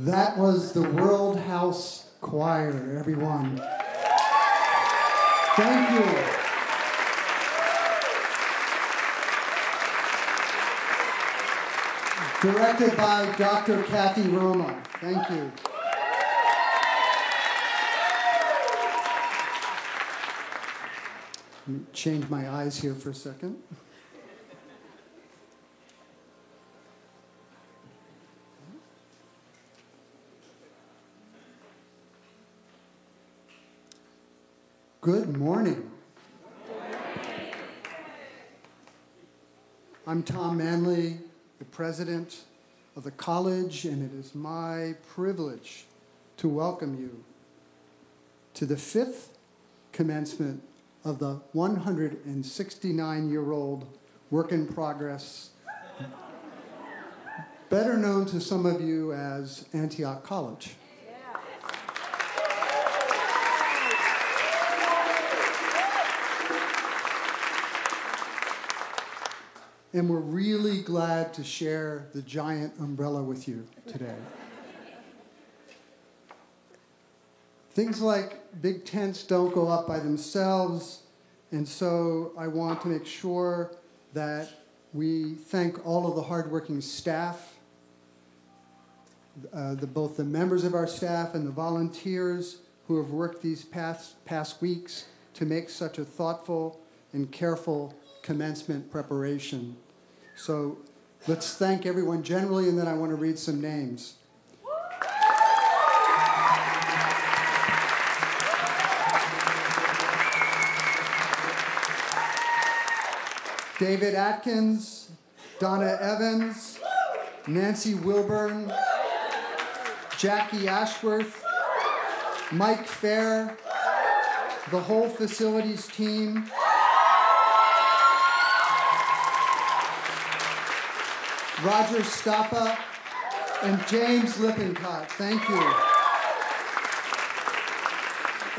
That was the World House Choir, everyone. Thank you. Directed by Dr. Kathy Roma. Thank you. Let me change my eyes here for a second. Good morning. I'm Tom Manley, the president of the college, and it is my privilege to welcome you to the fifth commencement of the 169-year-old work in progress, better known to some of you as Antioch College. And we're really glad to share the giant umbrella with you today. Things like big tents don't go up by themselves, and so I want to make sure that we thank all of the hardworking staff, both the members of our staff and the volunteers who have worked these past weeks to make such a thoughtful and careful commencement preparation. So let's thank everyone generally, and then I want to read some names. David Atkins, Donna Evans, Nancy Wilburn, Jackie Ashworth, Mike Fair, the whole facilities team, Roger Stappa, and James Lippincott. Thank you.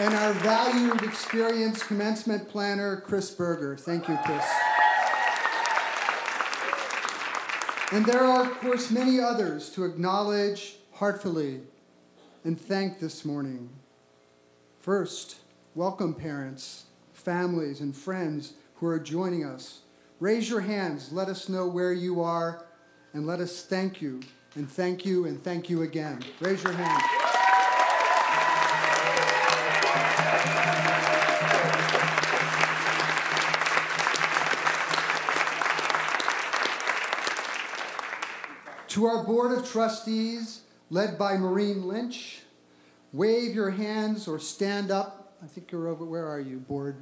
And our valued, experienced commencement planner, Chris Berger. Thank you, Chris. And there are, of course, many others to acknowledge heartfully and thank this morning. First, welcome parents, families, and friends who are joining us. Raise your hands. Let us know where you are. And let us thank you, and thank you, and thank you again. Raise your hand. To our Board of Trustees, led by Maureen Lynch, wave your hands or stand up. I think you're over, where are you, Board?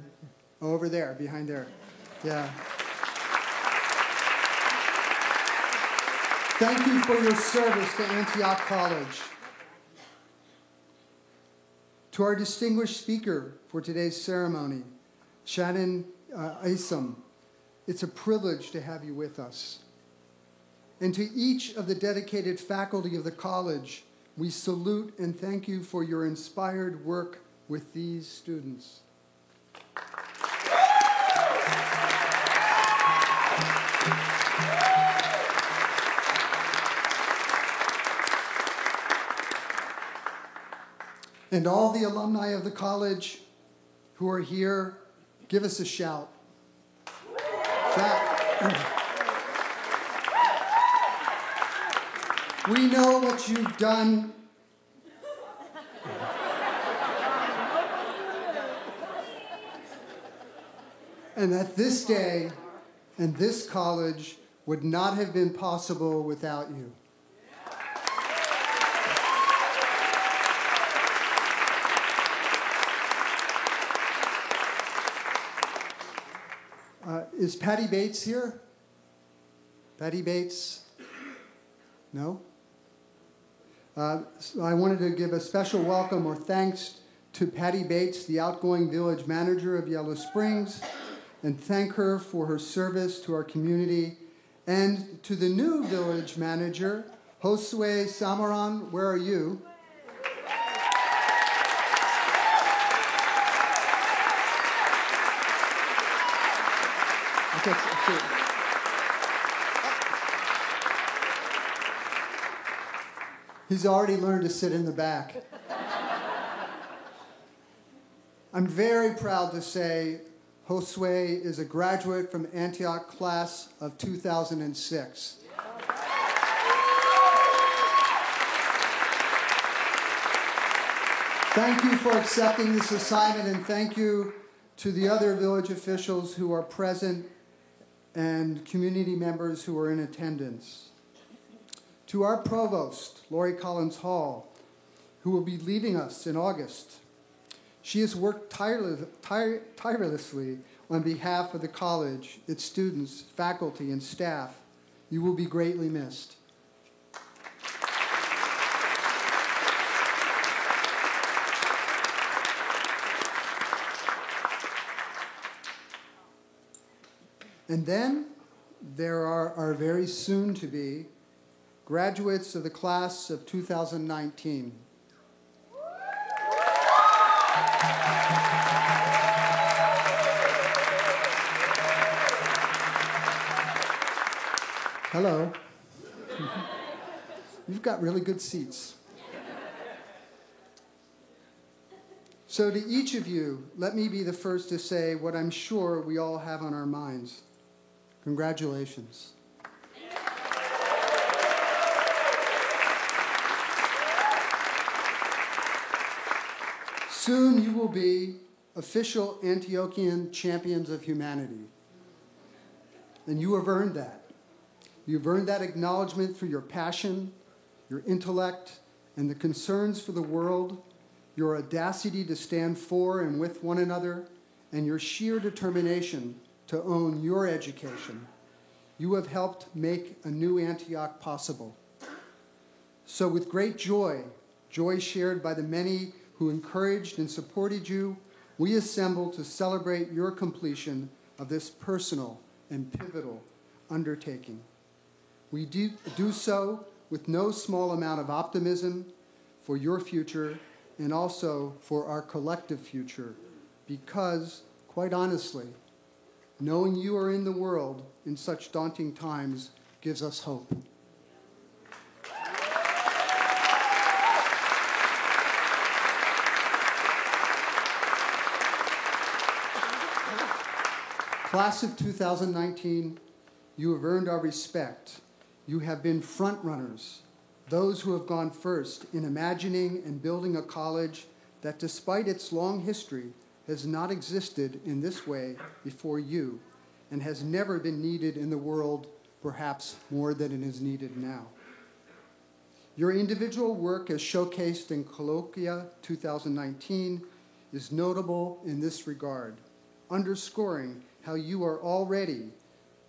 Oh, over there, behind there. Yeah. Thank you for your service to Antioch College. To our distinguished speaker for today's ceremony, Shannon Isom, it's a privilege to have you with us. And to each of the dedicated faculty of the college, we salute and thank you for your inspired work with these students. And all the alumni of the college who are here, give us a shout. Shout. We know what you've done. And that this day and this college would not have been possible without you. Is Patty Bates here? Patty Bates? No? So I wanted to give a special welcome or thanks to Patty Bates, the outgoing village manager of Yellow Springs, and thank her for her service to our community, and to the new village manager, Josue Samaran. Where are you? Okay. He's already learned to sit in the back. I'm very proud to say Josue is a graduate from Antioch class of 2006. Thank you for accepting this assignment, and thank you to the other village officials who are present and community members who are in attendance. To our provost, Lori Collins Hall, who will be leaving us in August. She has worked tirelessly on behalf of the college, its students, faculty, and staff. You will be greatly missed. And then there are our very soon-to-be graduates of the class of 2019. Hello. You've got really good seats. So to each of you, let me be the first to say what I'm sure we all have on our minds. Congratulations. Soon you will be official Antiochian champions of humanity. And you have earned that. You've earned that acknowledgement through your passion, your intellect, and the concerns for the world, your audacity to stand for and with one another, and your sheer determination to own your education. You have helped make a new Antioch possible. So with great joy, joy shared by the many who encouraged and supported you, we assemble to celebrate your completion of this personal and pivotal undertaking. We do so with no small amount of optimism for your future and also for our collective future, because, quite honestly, knowing you are in the world in such daunting times gives us hope. Class of 2019, you have earned our respect. You have been front runners, those who have gone first in imagining and building a college that, despite its long history, has not existed in this way before you and has never been needed in the world, perhaps more than it is needed now. Your individual work, as showcased in Colloquia 2019, is notable in this regard, underscoring how you are already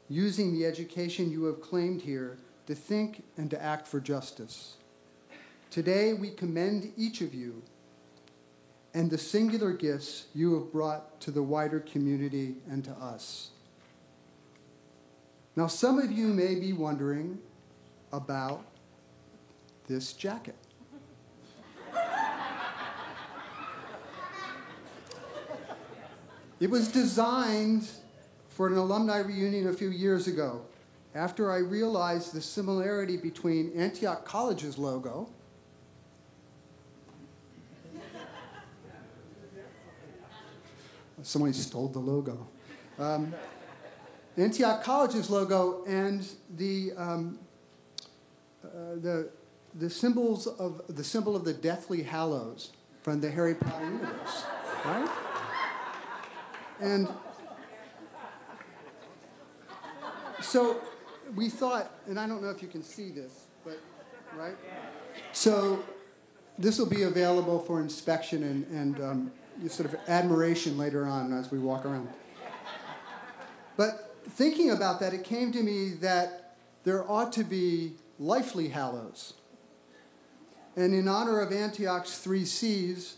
using the education you have claimed here to think and to act for justice. Today, we commend each of you and the singular gifts you have brought to the wider community and to us. Now, some of you may be wondering about this jacket. It was designed for an alumni reunion a few years ago, after I realized the similarity between Antioch College's logo somebody stole the logo. Antioch College's logo and the symbol of the Deathly Hallows from the Harry Potter universe, right? And so we thought, and I don't know if you can see this, but, right? So this will be available for inspection and sort of admiration later on as we walk around. But thinking about that, it came to me that there ought to be Lively Hallows. And in honor of Antioch's 3 C's,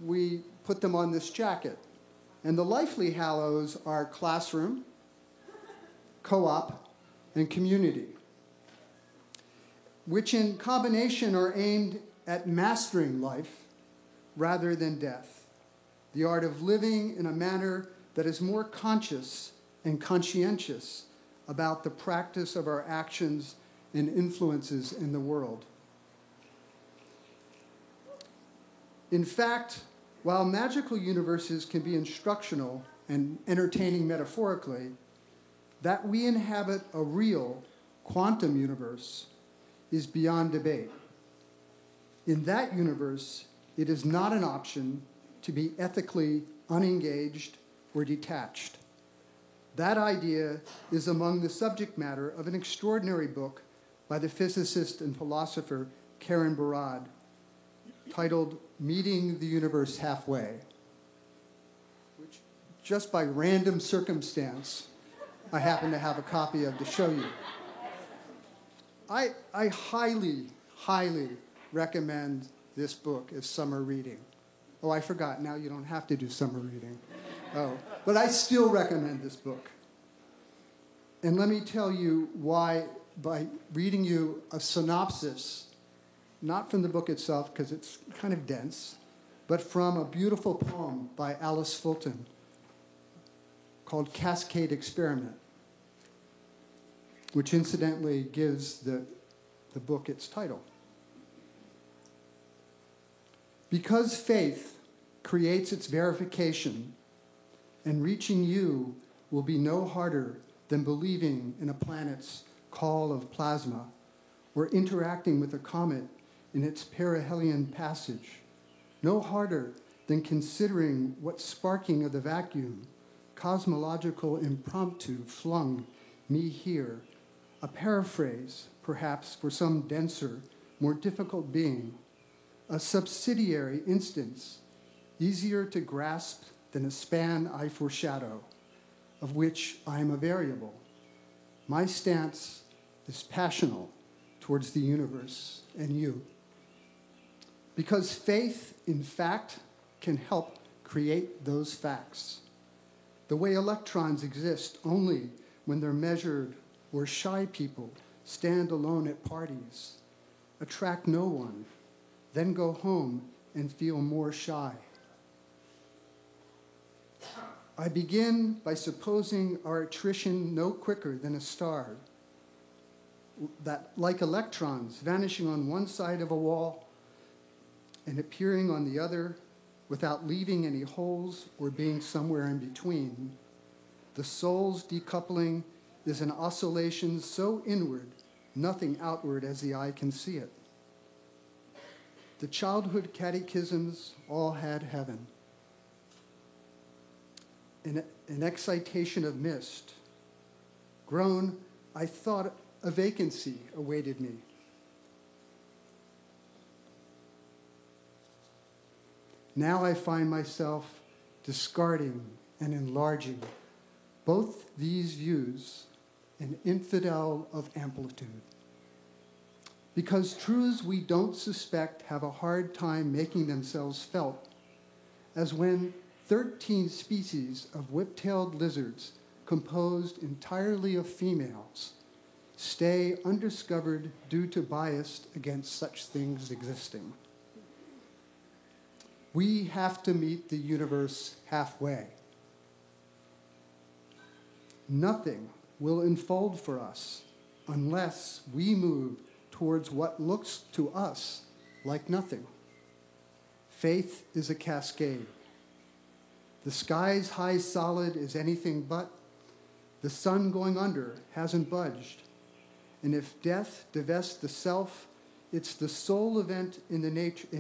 we put them on this jacket. And the Lively Hallows are classroom, co-op, and community, which in combination are aimed at mastering life rather than death, the art of living in a manner that is more conscious and conscientious about the practice of our actions and influences in the world. In fact, while magical universes can be instructional and entertaining metaphorically, that we inhabit a real quantum universe is beyond debate. In that universe, it is not an option to be ethically unengaged or detached. That idea is among the subject matter of an extraordinary book by the physicist and philosopher Karen Barad, titled Meeting the Universe Halfway, which just by random circumstance, I happen to have a copy of to show you. I highly, highly recommend this book as summer reading. Oh, I forgot, now you don't have to do summer reading. Oh, but I still recommend this book. And let me tell you why by reading you a synopsis, not from the book itself, because it's kind of dense, but from a beautiful poem by Alice Fulton called Cascade Experiment, which incidentally gives the book its title. Because faith creates its verification, and reaching you will be no harder than believing in a planet's call of plasma or interacting with a comet in its perihelion passage, no harder than considering what sparking of the vacuum, cosmological impromptu flung me here, a paraphrase, perhaps, for some denser, more difficult being, a subsidiary instance, easier to grasp than a span I foreshadow, of which I am a variable. My stance is passional towards the universe and you. Because faith, in fact, can help create those facts. The way electrons exist only when they're measured, or shy people stand alone at parties, attract no one, then go home and feel more shy. I begin by supposing our attrition no quicker than a star, that like electrons vanishing on one side of a wall and appearing on the other without leaving any holes or being somewhere in between, the soul's decoupling is an oscillation so inward, nothing outward as the eye can see it. The childhood catechisms all had heaven. An excitation of mist. Grown, I thought a vacancy awaited me. Now I find myself discarding and enlarging both these views, an infidel of amplitude. Because truths we don't suspect have a hard time making themselves felt, as when 13 species of whip-tailed lizards composed entirely of females stay undiscovered due to bias against such things existing. We have to meet the universe halfway. Nothing will unfold for us unless we move towards what looks to us like nothing. Faith is a cascade. The sky's high solid is anything but. The sun going under hasn't budged. And if death divests the self, it's the sole event in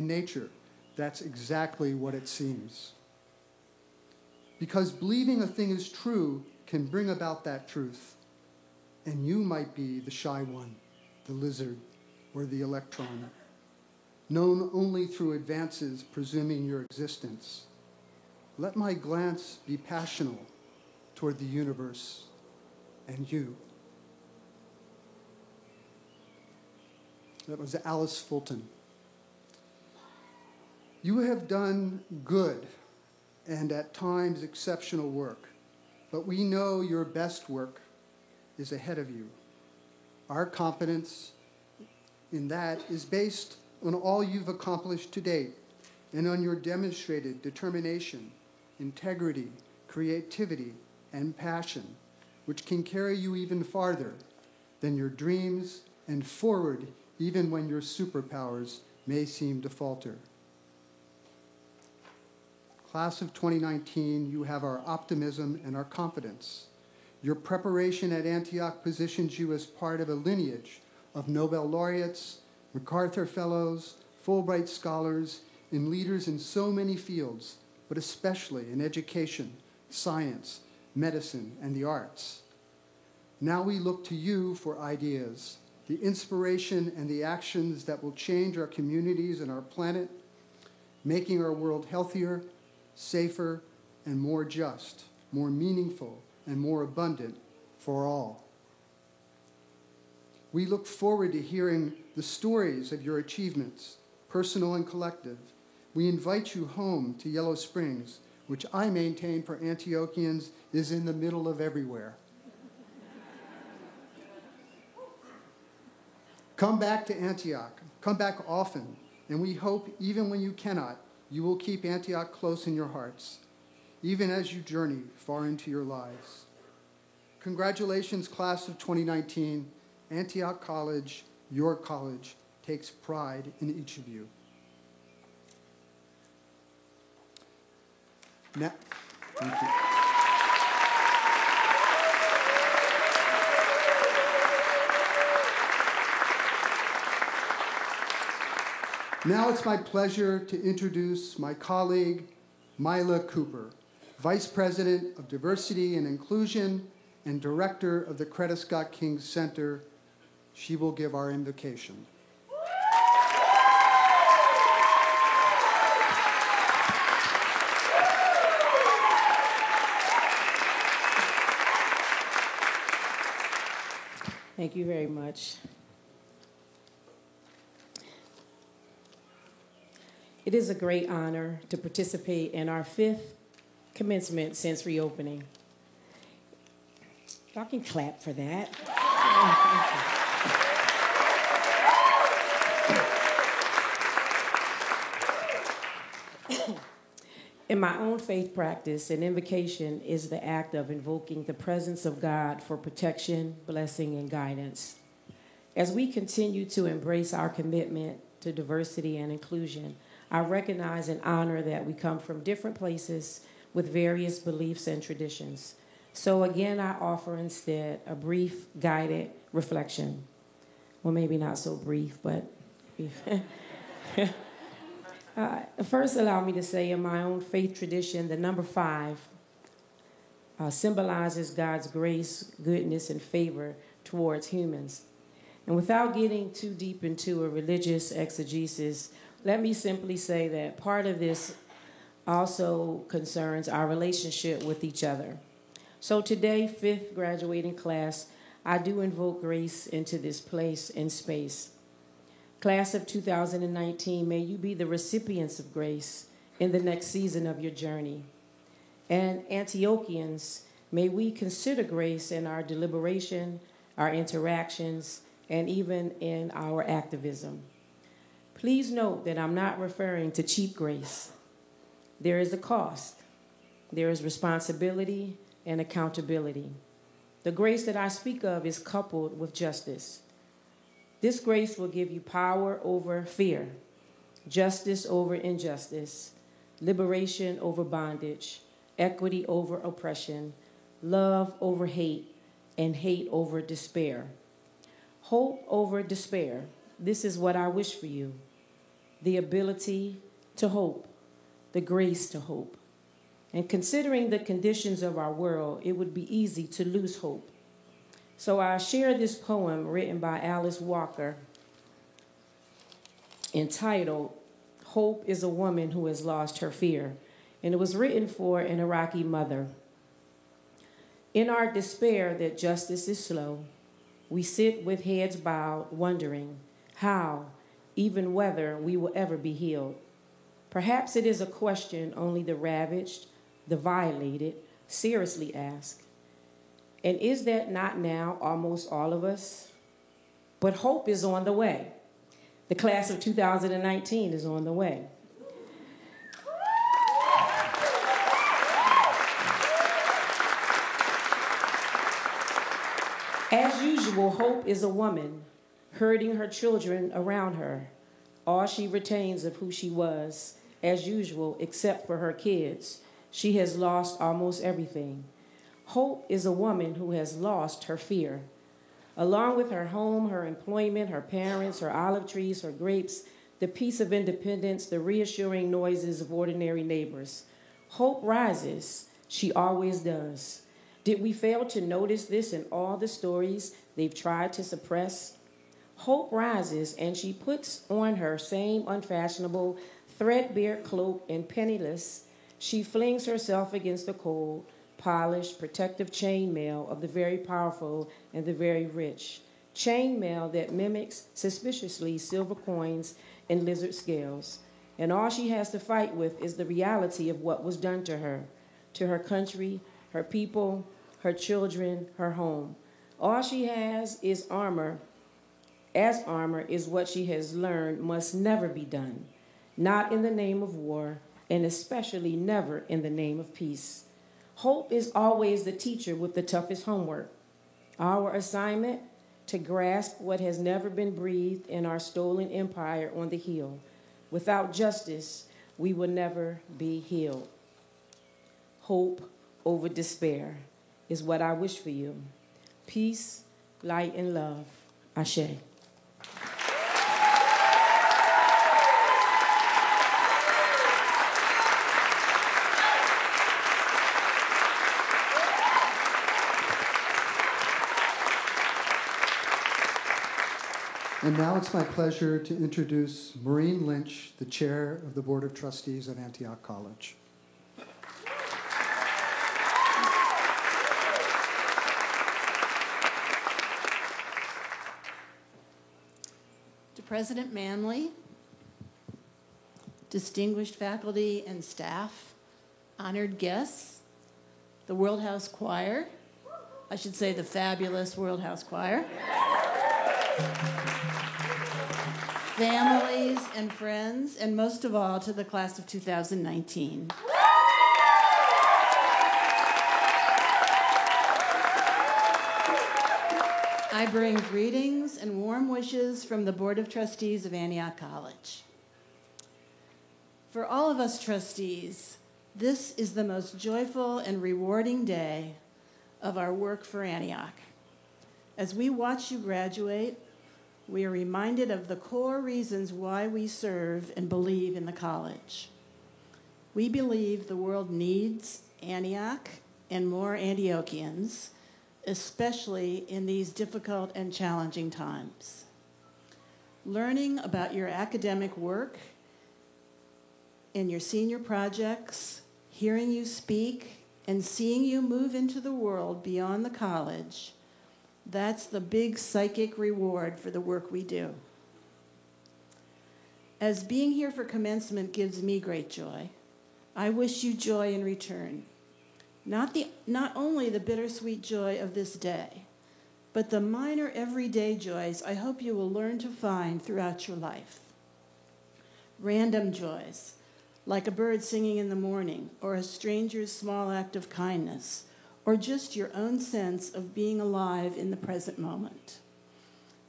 nature. That's exactly what it seems. Because believing a thing is true can bring about that truth. And you might be the shy one, the lizard, or the electron, known only through advances presuming your existence. Let my glance be passional toward the universe and you. That was Alice Fulton. You have done good and at times exceptional work, but we know your best work is ahead of you. Our confidence in that is based on all you've accomplished to date and on your demonstrated determination, integrity, creativity, and passion, which can carry you even farther than your dreams and forward even when your superpowers may seem to falter. Class of 2019, you have our optimism and our confidence. Your preparation at Antioch positions you as part of a lineage of Nobel laureates, MacArthur Fellows, Fulbright scholars, and leaders in so many fields, but especially in education, science, medicine, and the arts. Now we look to you for ideas, the inspiration and the actions that will change our communities and our planet, making our world healthier, safer, and more just, more meaningful, and more abundant for all. We look forward to hearing the stories of your achievements, personal and collective. We invite you home to Yellow Springs, which I maintain for Antiochians is in the middle of everywhere. Come back to Antioch. Come back often. And we hope, even when you cannot, you will keep Antioch close in your hearts, even as you journey far into your lives. Congratulations, class of 2019. Antioch College, your college, takes pride in each of you. Now, thank you. Now it's my pleasure to introduce my colleague, Mila Cooper, Vice President of Diversity and Inclusion and Director of the Coretta Scott King Center. She will give our invocation. Thank you very much. It is a great honor to participate in our 5th commencement since reopening. Y'all can clap for that. In my own faith practice, an invocation is the act of invoking the presence of God for protection, blessing, and guidance. As we continue to embrace our commitment to diversity and inclusion, I recognize and honor that we come from different places with various beliefs and traditions. So again, I offer instead a brief, guided reflection. Well, maybe not so brief, but brief. First, allow me to say in my own faith tradition, the number 5 symbolizes God's grace, goodness, and favor towards humans. And without getting too deep into a religious exegesis, let me simply say that part of this also concerns our relationship with each other. So today, 5th graduating class, I do invoke grace into this place and space. Class of 2019, may you be the recipients of grace in the next season of your journey. And Antiochians, may we consider grace in our deliberation, our interactions, and even in our activism. Please note that I'm not referring to cheap grace. There is a cost. There is responsibility and accountability. The grace that I speak of is coupled with justice. This grace will give you power over fear, justice over injustice, liberation over bondage, equity over oppression, love over hate, and hate over despair. Hope over despair. This is what I wish for you. The ability to hope, the grace to hope. And considering the conditions of our world, it would be easy to lose hope. So I share this poem written by Alice Walker entitled, Hope is a Woman Who Has Lost Her Fear. And it was written for an Iraqi mother. In our despair that justice is slow, we sit with heads bowed, wondering how, even whether we will ever be healed. Perhaps it is a question only the ravaged, the violated, seriously ask. And is that not now almost all of us? But hope is on the way. The class of 2019 is on the way. As usual, hope is a woman herding her children around her, all she retains of who she was, as usual, except for her kids. She has lost almost everything. Hope is a woman who has lost her fear. Along with her home, her employment, her parents, her olive trees, her grapes, the peace of independence, the reassuring noises of ordinary neighbors. Hope rises. She always does. Did we fail to notice this in all the stories they've tried to suppress? Hope rises, and she puts on her same unfashionable, threadbare cloak, and penniless, she flings herself against the cold, polished, protective chainmail of the very powerful and the very rich. Chainmail that mimics suspiciously silver coins and lizard scales. And all she has to fight with is the reality of what was done to her country, her people, her children, her home. All she has is armor. As armor is what she has learned must never be done, not in the name of war, and especially never in the name of peace. Hope is always the teacher with the toughest homework. Our assignment, to grasp what has never been breathed in our stolen empire on the hill. Without justice, we will never be healed. Hope over despair is what I wish for you. Peace, light, and love. Ashe. And now it's my pleasure to introduce Maureen Lynch, the chair of the Board of Trustees at Antioch College. To President Manley, distinguished faculty and staff, honored guests, the World House Choir, I should say the fabulous World House Choir, families and friends, and most of all to the class of 2019. I bring greetings and warm wishes from the Board of Trustees of Antioch College. For all of us trustees, this is the most joyful and rewarding day of our work for Antioch. As we watch you graduate, we are reminded of the core reasons why we serve and believe in the college. We believe the world needs Antioch and more Antiochians, especially in these difficult and challenging times. Learning about your academic work and your senior projects, hearing you speak, and seeing you move into the world beyond the college, that's the big psychic reward for the work we do. As being here for commencement gives me great joy, I wish you joy in return. Not only the bittersweet joy of this day, but the minor everyday joys I hope you will learn to find throughout your life. Random joys, like a bird singing in the morning, or a stranger's small act of kindness, or just your own sense of being alive in the present moment.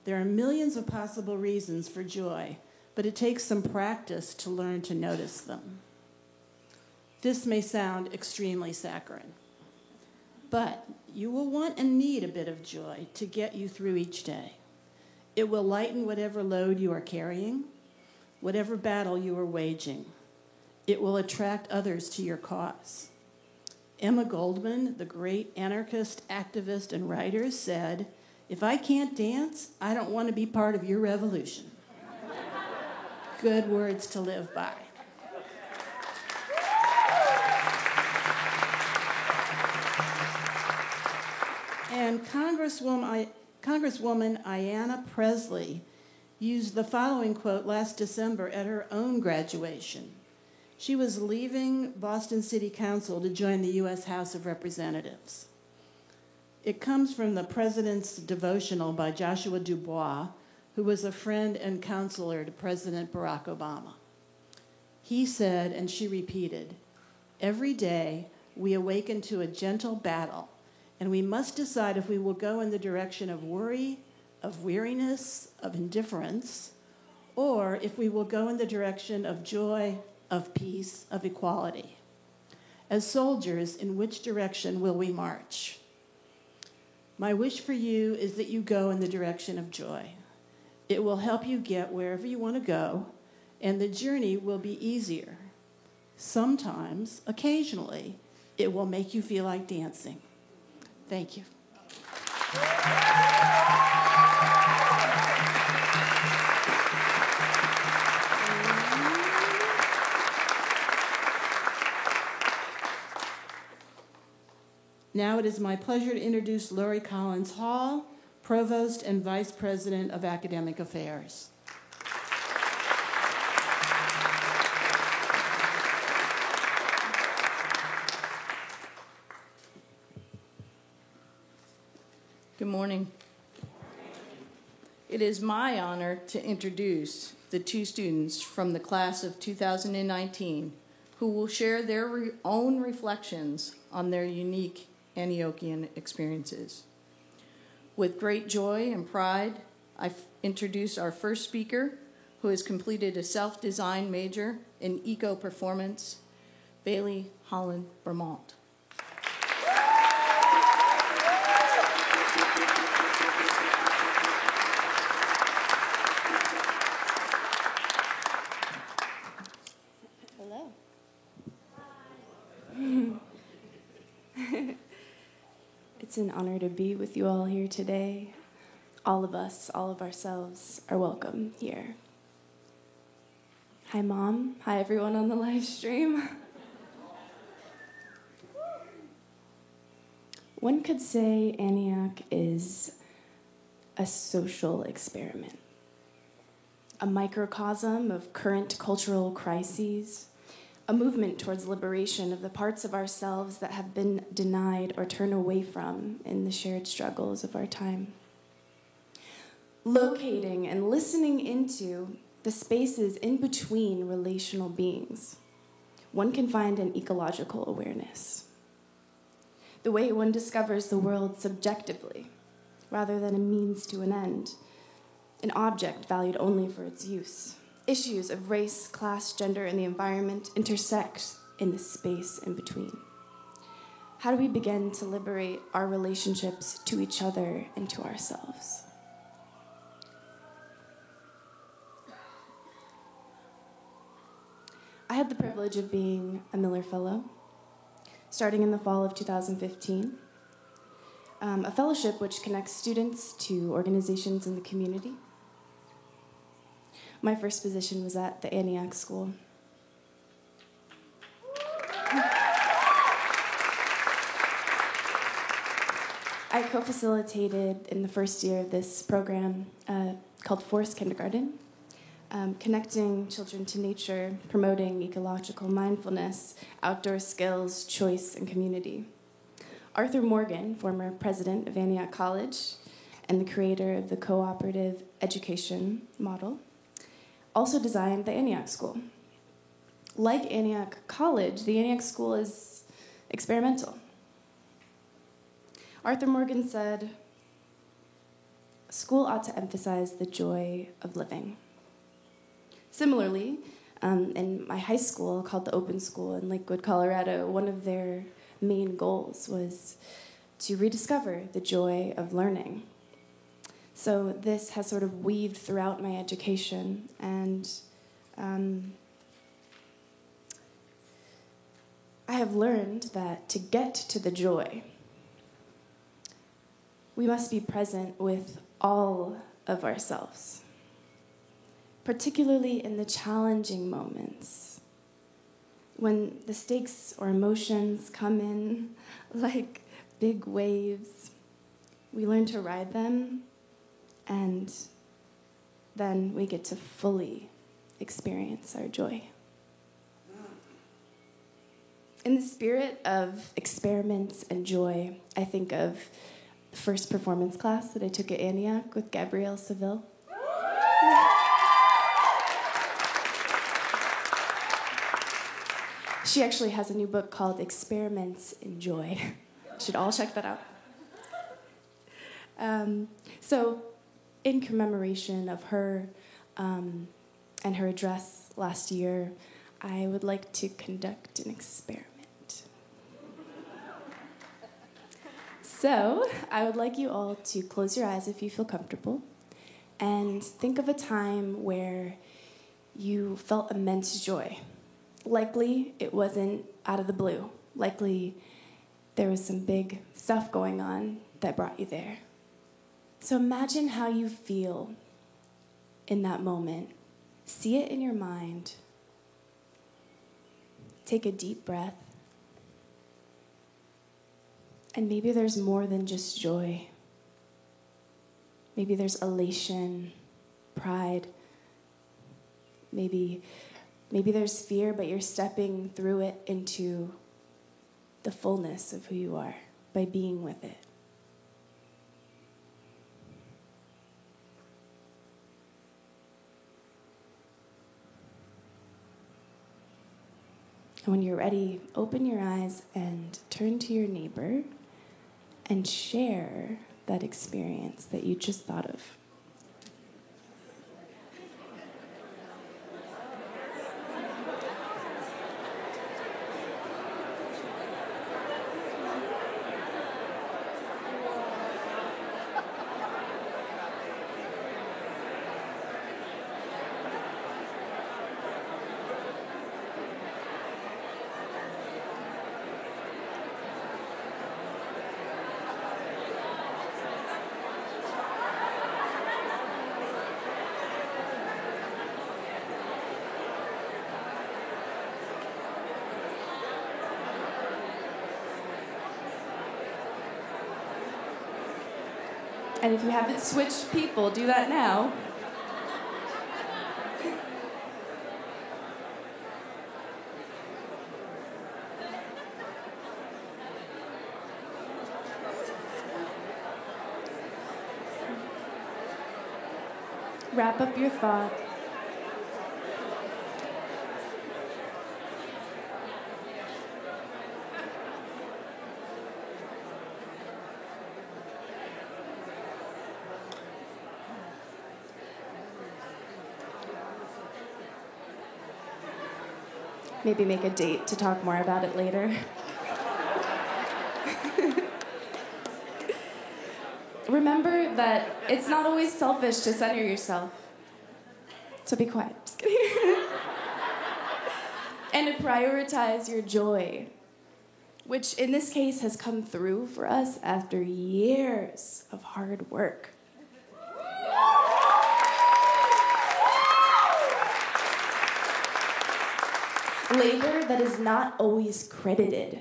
There are millions of possible reasons for joy, but it takes some practice to learn to notice them. This may sound extremely saccharine, but you will want and need a bit of joy to get you through each day. It will lighten whatever load you are carrying, whatever battle you are waging. It will attract others to your cause. Emma Goldman, the great anarchist, activist, and writer, said, "If I can't dance, I don't want to be part of your revolution." Good words to live by. And Congresswoman Ayanna Pressley used the following quote last December at her own graduation. She was leaving Boston City Council to join the U.S. House of Representatives. It comes from the President's Devotional by Joshua Dubois, who was a friend and counselor to President Barack Obama. He said, and she repeated, "Every day we awaken to a gentle battle, and we must decide if we will go in the direction of worry, of weariness, of indifference, or if we will go in the direction of joy, of peace, of equality. As soldiers, in which direction will we march? My wish for you is that you go in the direction of joy. It will help you get wherever you want to go, and the journey will be easier. Sometimes, occasionally, it will make you feel like dancing. Thank you. Now it is my pleasure to introduce Lori Collins Hall, Provost and Vice President of Academic Affairs. Good morning. It is my honor to introduce the two students from the class of 2019 who will share their own reflections on their unique Antiochian experiences. With great joy and pride, I introduce our first speaker, who has completed a self-design major in eco-performance, Bailey Holland Vermont. Hello. It's an honor to be with you all here today. All of us, all of ourselves are welcome here. Hi, Mom. Hi, everyone on the live stream. One could say Antioch is a social experiment, a microcosm of current cultural crises, a movement towards liberation of the parts of ourselves that have been denied or turned away from in the shared struggles of our time. Locating and listening into the spaces in between relational beings, one can find an ecological awareness. The way one discovers the world subjectively, rather than a means to an end, an object valued only for its use. Issues of race, class, gender, and the environment intersect in the space in between. How do we begin to liberate our relationships to each other and to ourselves? I had the privilege of being a Miller Fellow, starting in the fall of 2015, a fellowship which connects students to organizations in the community. My first position was at the Antioch School. I co-facilitated in the first year of this program called Forest Kindergarten, connecting children to nature, promoting ecological mindfulness, outdoor skills, choice, and community. Arthur Morgan, former president of Antioch College and the creator of the cooperative education model, also designed the Antioch School. Like Antioch College, the Antioch School is experimental. Arthur Morgan said, "School ought to emphasize the joy of living." Similarly, in my high school, called the Open School in Lakewood, Colorado, one of their main goals was to rediscover the joy of learning. So this has sort of weaved throughout my education, and I have learned that to get to the joy, we must be present with all of ourselves, particularly in the challenging moments, when the stakes or emotions come in like big waves. We learn to ride them, and then we get to fully experience our joy. In the spirit of experiments and joy, I think of the first performance class that I took at Antioch with Gabrielle Seville. She actually has a new book called Experiments in Joy. You should all check that out. So, in commemoration of her and her address last year, I would like to conduct an experiment. So, I would like you all to close your eyes if you feel comfortable and think of a time where you felt immense joy. Likely, it wasn't out of the blue. Likely, there was some big stuff going on that brought you there. So imagine how you feel in that moment. See it in your mind. Take a deep breath. And maybe there's more than just joy. Maybe there's elation, pride. Maybe there's fear, but you're stepping through it into the fullness of who you are by being with it. And when you're ready, open your eyes and turn to your neighbor and share that experience that you just thought of. And if you haven't switched people, do that now. Wrap up your thought. Maybe make a date to talk more about it later. Remember that it's not always selfish to center yourself. So be quiet. Just kidding. And to prioritize your joy, which in this case has come through for us after years of hard work. Labor that is not always credited.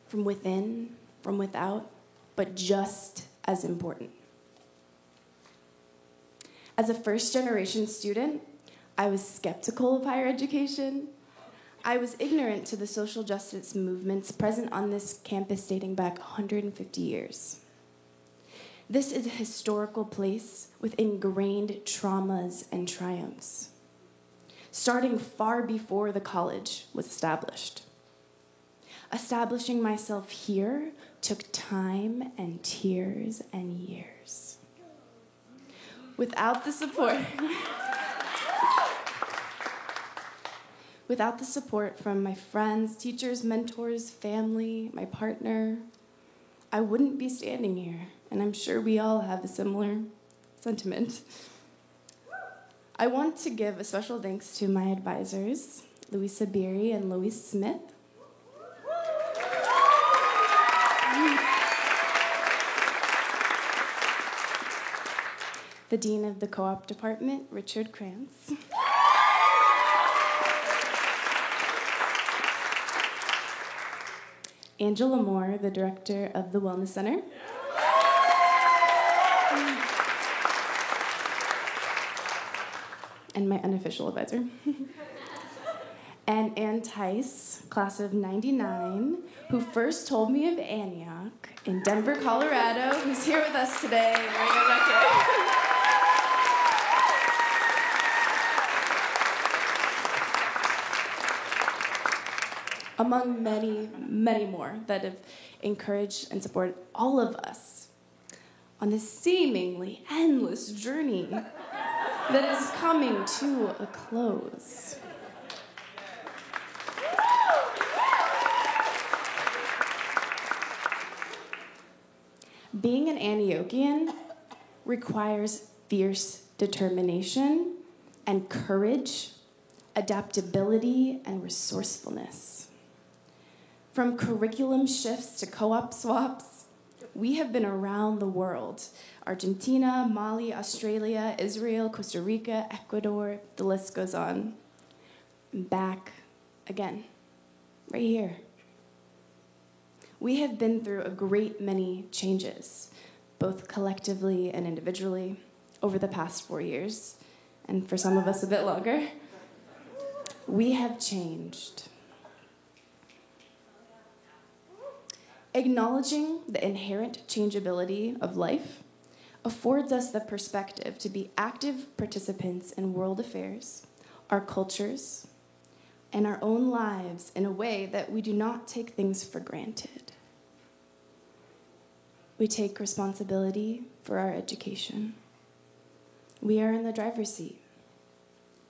From within, from without, but just as important. As a first-generation student, I was skeptical of higher education. I was ignorant to the social justice movements present on this campus dating back 150 years. This is a historical place with ingrained traumas and triumphs, starting far before the college was established. Establishing myself here took time and tears and years. Without the support from my friends, teachers, mentors, family, my partner, I wouldn't be standing here, and I'm sure we all have a similar sentiment. I want to give a special thanks to my advisors, Louisa Beery and Louise Smith. The Dean of the Co-op Department, Richard Krantz. Angela Moore, the Director of the Wellness Center. And my unofficial advisor. And Ann Tice, class of '99, who first told me of Antioch in Denver, Colorado, who's here with us today. Among many, many more that have encouraged and supported all of us on this seemingly endless journey that is coming to a close. Being an Antiochian requires fierce determination and courage, adaptability, and resourcefulness. From curriculum shifts to co-op swaps, we have been around the world. Argentina, Mali, Australia, Israel, Costa Rica, Ecuador, the list goes on. And back again, right here. We have been through a great many changes, both collectively and individually, over the past 4 years, and for some of us a bit longer. We have changed. Acknowledging the inherent changeability of life affords us the perspective to be active participants in world affairs, our cultures, and our own lives in a way that we do not take things for granted. We take responsibility for our education. We are in the driver's seat.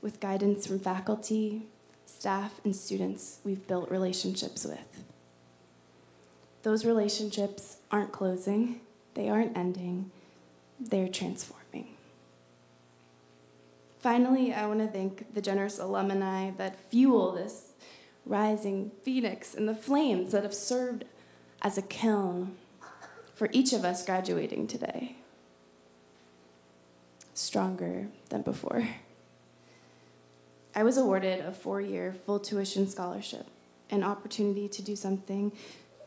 With guidance from faculty, staff, and students we've built relationships with. Those relationships aren't closing, they aren't ending, they're transforming. Finally, I want to thank the generous alumni that fuel this rising phoenix and the flames that have served as a kiln for each of us graduating today. Stronger than before. I was awarded a 4-year full tuition scholarship, an opportunity to do something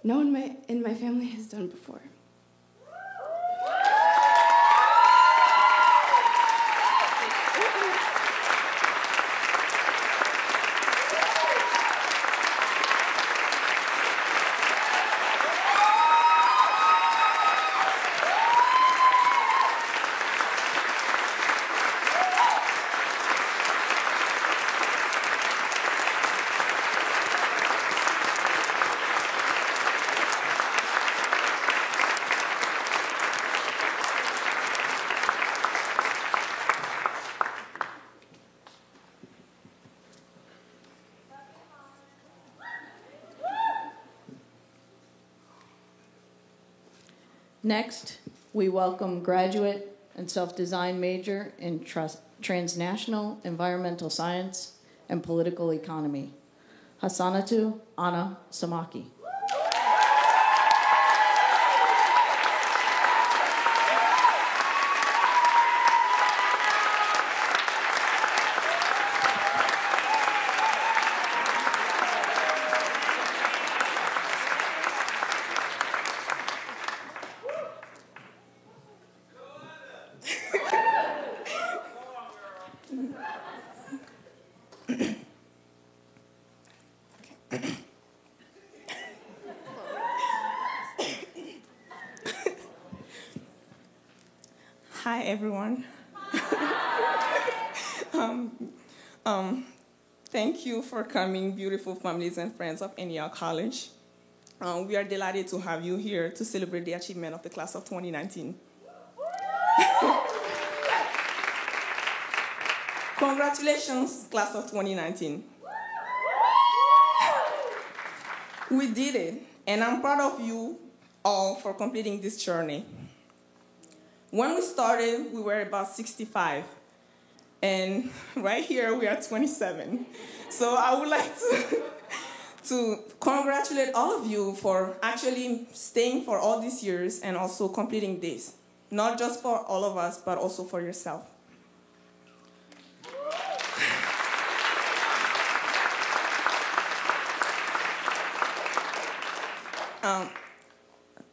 no one in my family has done before. Next, we welcome graduate and self-design major in transnational environmental science and political economy, Hassanatu Anna Samaki. Hi, everyone. Thank you for coming, beautiful families and friends of Antioch College. We are delighted to have you here to celebrate the achievement of the class of 2019. Congratulations, class of 2019. We did it, and I'm proud of you all for completing this journey. When we started, we were about 65, and right here we are 27. So I would like to congratulate all of you for actually staying for all these years and also completing this, not just for all of us, but also for yourself.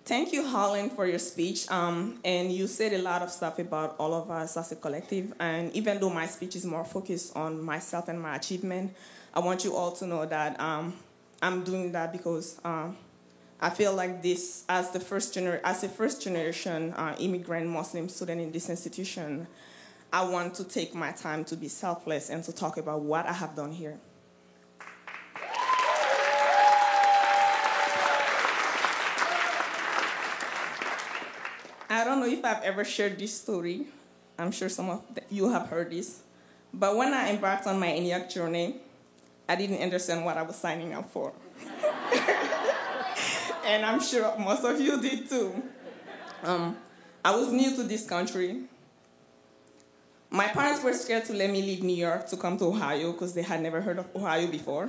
Thank you, Holland, for your speech. And you said a lot of stuff about all of us as a collective. And even though my speech is more focused on myself and my achievement, I want you all to know that I'm doing that because I feel like this, as a first generation immigrant Muslim student in this institution, I want to take my time to be selfless and to talk about what I have done here. I don't know if I've ever shared this story I'm sure some of you have heard this. But when I embarked on my ENIAC journey, I didn't understand what I was signing up for. And I'm sure most of you did too. I was new to this country. My parents were scared to let me leave New York to come to Ohio because they had never heard of Ohio before.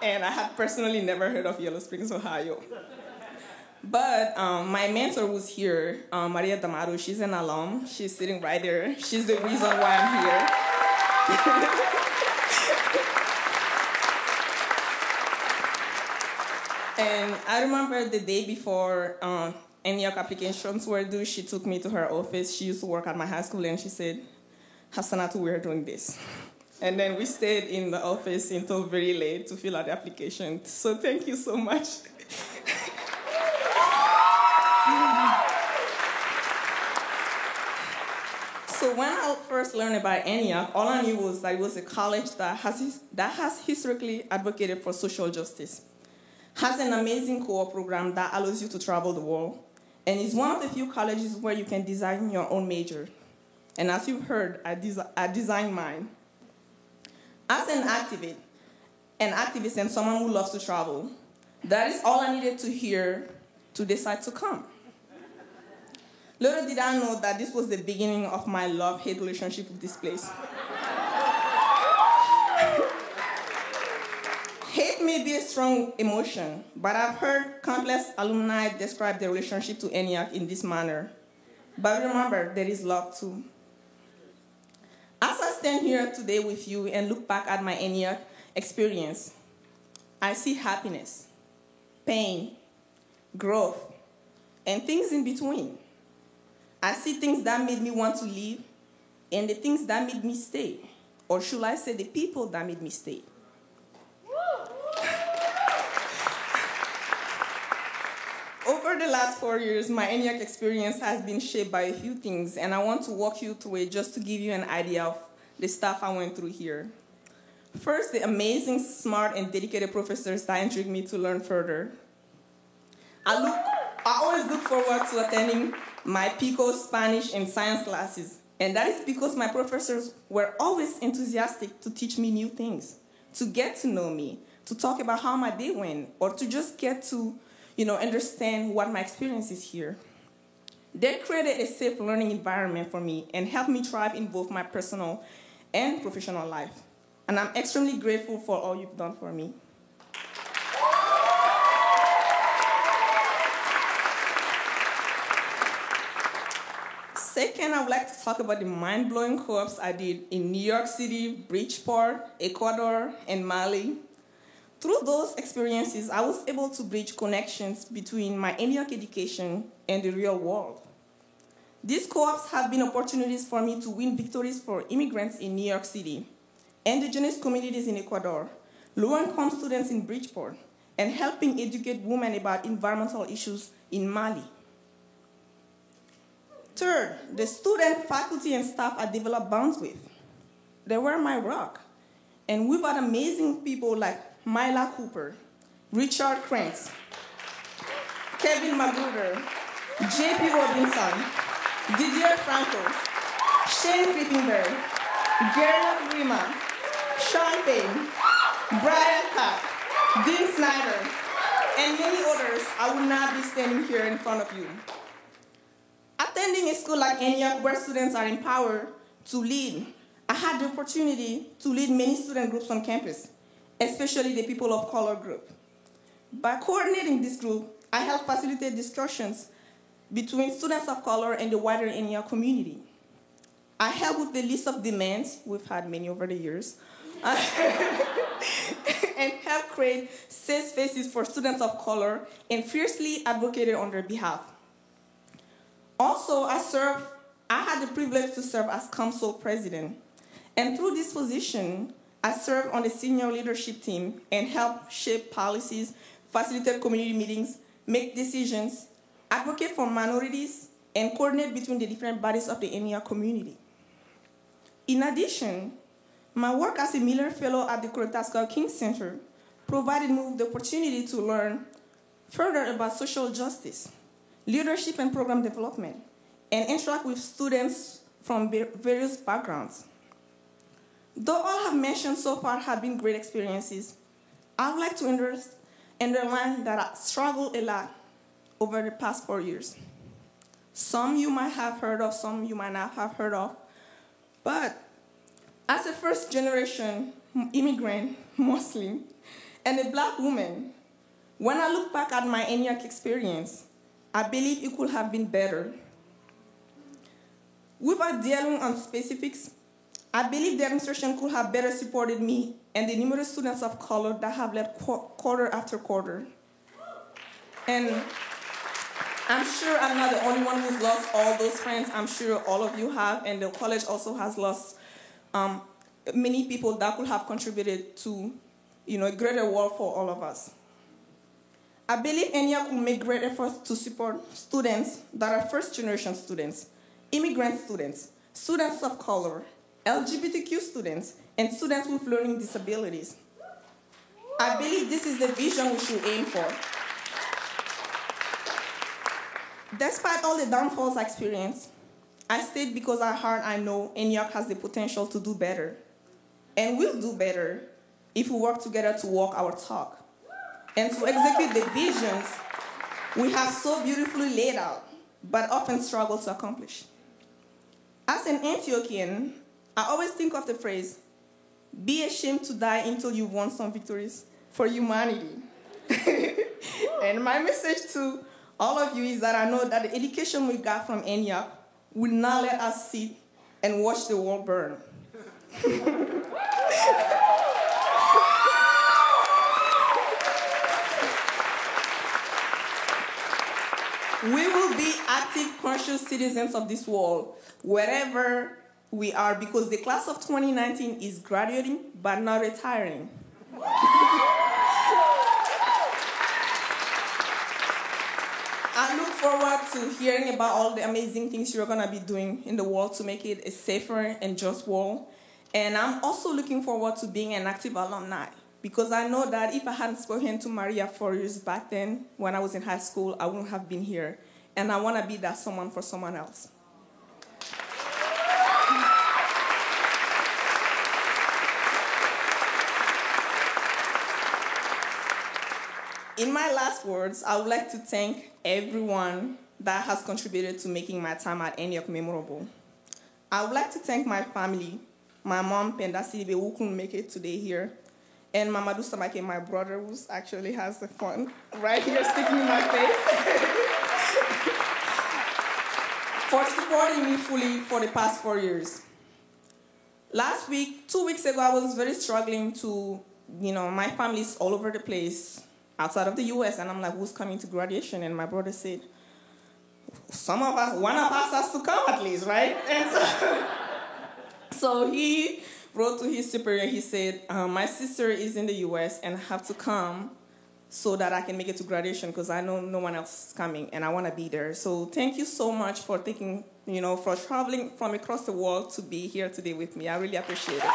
And I had personally never heard of Yellow Springs, Ohio. But my mentor was here, Maria D'Amato. She's an alum. She's sitting right there. She's the reason why I'm here. And I remember the day before ENIAC applications were due, she took me to her office. She used to work at my high school, and she said, Hassanatu, we're doing this. And then we stayed in the office until very late to fill out the application. So thank you so much. So when I first learned about ENIAC, all I knew was that it was a college that has historically advocated for social justice, has an amazing co-op program that allows you to travel the world, and is one of the few colleges where you can design your own major. And as you've heard, I designed mine. As an activist and someone who loves to travel, that is all I needed to hear to decide to come. Little did I know that this was the beginning of my love-hate relationship with this place. Hate may be a strong emotion, but I've heard countless alumni describe their relationship to ENIAC in this manner. But remember, there is love too. As I stand here today with you and look back at my ENIAC experience, I see happiness, pain, growth, and things in between. I see things that made me want to leave and the things that made me stay. Or should I say the people that made me stay. Over the last 4 years, my ENIAC experience has been shaped by a few things, and I want to walk you through it just to give you an idea of the stuff I went through here. First, the amazing, smart, and dedicated professors that intrigued me to learn further. I always look forward to attending my PICO Spanish and science classes, and that is because my professors were always enthusiastic to teach me new things, to get to know me, to talk about how my day went, or to just get to understand what my experience is here. They created a safe learning environment for me and helped me thrive in both my personal and professional life. And I'm extremely grateful for all you've done for me. Second, I would like to talk about the mind-blowing co-ops I did in New York City, Bridgeport, Ecuador, and Mali. Through those experiences, I was able to bridge connections between my ENIAC education and the real world. These co-ops have been opportunities for me to win victories for immigrants in New York City, indigenous communities in Ecuador, low-income students in Bridgeport, and helping educate women about environmental issues in Mali. Third, the student, faculty, and staff I developed bonds with. They were my rock. And we've had amazing people like Myla Cooper, Richard Krantz, Kevin Magruder, J.P. Robinson, Didier Franco, Shane Krippenberg, Gerald Rima, Sean Payne, Brian Pack, Dean Snyder, and many others. I would not be standing here in front of you. Attending a school like ENIAC where students are empowered to lead, I had the opportunity to lead many student groups on campus, especially the people of color group. By coordinating this group, I helped facilitate discussions between students of color and the wider ENIAC community. I helped with the list of demands, we've had many over the years, and helped create safe spaces for students of color and fiercely advocated on their behalf. Also, I had the privilege to serve as council president. And through this position, I served on the senior leadership team and helped shape policies, facilitate community meetings, make decisions, advocate for minorities, and coordinate between the different bodies of the ENIAC community. In addition, my work as a Miller Fellow at the Corotasco King Center provided me with the opportunity to learn further about social justice, leadership and program development, and interact with students from various backgrounds. Though all I've mentioned so far have been great experiences, I would like to underline that I struggled a lot over the past 4 years. Some you might have heard of, some you might not have heard of. But as a first-generation immigrant Muslim and a black woman, when I look back at my ENIAC experience, I believe it could have been better. Without dealing on specifics, I believe the administration could have better supported me and the numerous students of color that have left quarter after quarter. And I'm sure I'm not the only one who's lost all those friends. I'm sure all of you have, and the college also has lost many people that could have contributed to, a greater world for all of us. I believe ENIAC will make great efforts to support students that are first-generation students, immigrant students, students of color, LGBTQ students, and students with learning disabilities. I believe this is the vision we should aim for. Despite all the downfalls I experienced, I stayed because at heart I know ENIAC has the potential to do better. And will do better if we work together to walk our talk and to execute the visions we have so beautifully laid out, but often struggle to accomplish. As an Antiochian, I always think of the phrase, be ashamed to die until you've won some victories for humanity. And my message to all of you is that I know that the education we got from ENIAC will not let us sit and watch the world burn. We will be active, conscious citizens of this world, wherever we are, because the class of 2019 is graduating but not retiring. I look forward to hearing about all the amazing things you're going to be doing in the world to make it a safer and just world. And I'm also looking forward to being an active alumni, because I know that if I hadn't spoken to Maria 4 years back then, when I was in high school, I wouldn't have been here. And I want to be that someone for someone else. In my last words, I would like to thank everyone that has contributed to making my time at ENIAC memorable. I would like to thank my family, my mom, Penda Sidibe, who couldn't make it today here, and Mamadou Samake, my brother, who actually has the phone right here sticking in my face, for supporting me fully for the past 4 years. Last week, 2 weeks ago, I was very struggling to, my family's all over the place outside of the U.S., and I'm like, who's coming to graduation? And my brother said, one of us has to come at least, right? And so he wrote to his superior. He said, my sister is in the U.S. and I have to come so that I can make it to graduation, because I know no one else is coming and I want to be there. So thank you so much for taking, for traveling from across the world to be here today with me. I really appreciate it.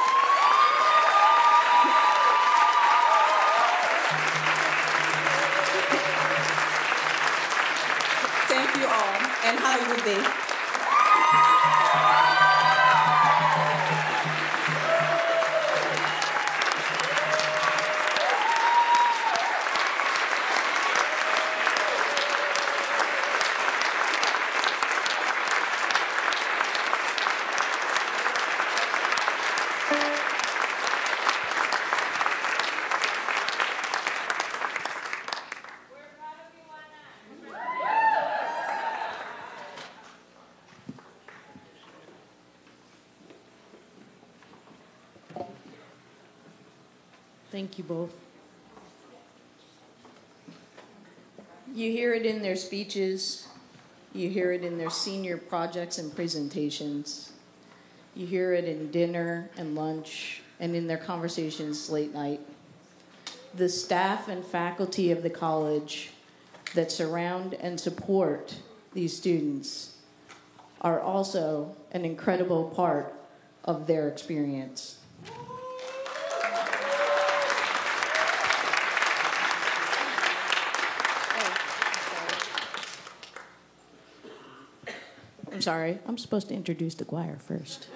Thank you all, and have a good day. Thank you both. You hear it in their speeches. You hear it in their senior projects and presentations. You hear it in dinner and lunch and in their conversations late night. The staff and faculty of the college that surround and support these students are also an incredible part of their experience. I'm sorry, I'm supposed to introduce the choir first.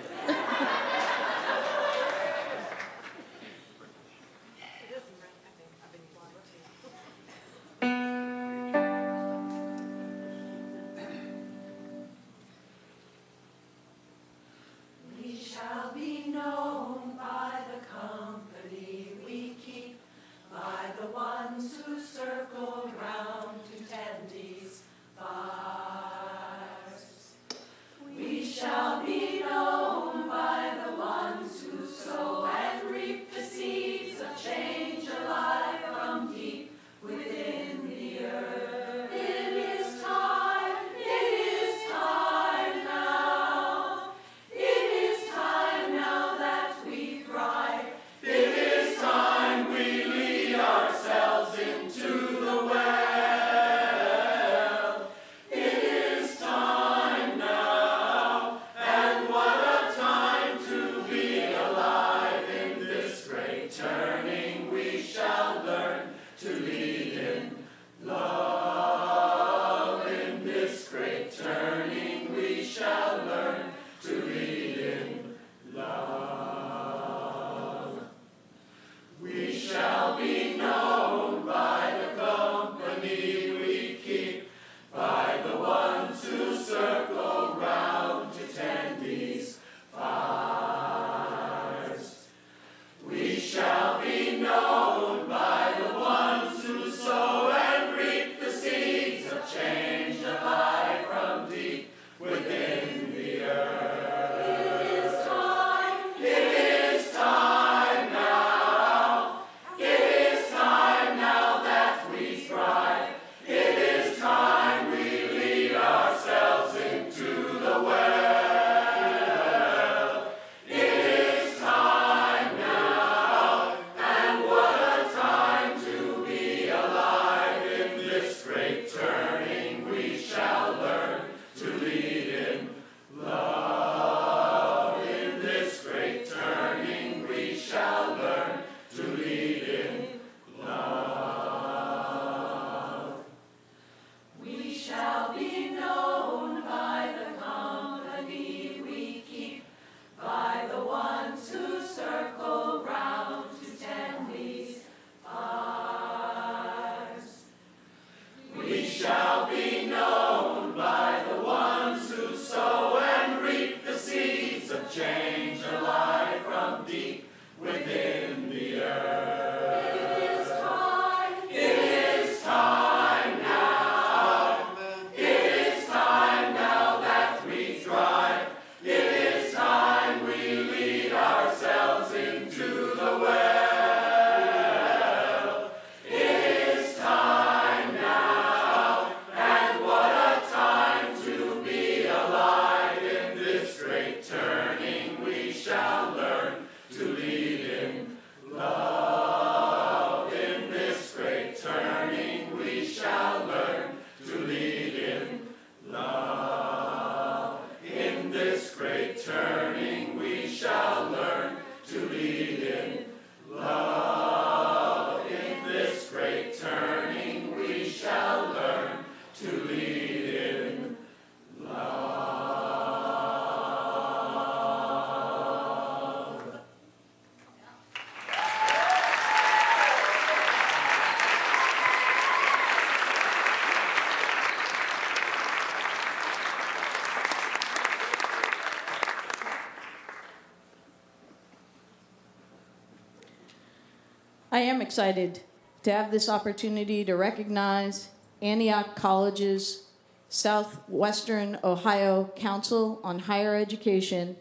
I am excited to have this opportunity to recognize Antioch College's Southwestern Ohio Council on Higher Education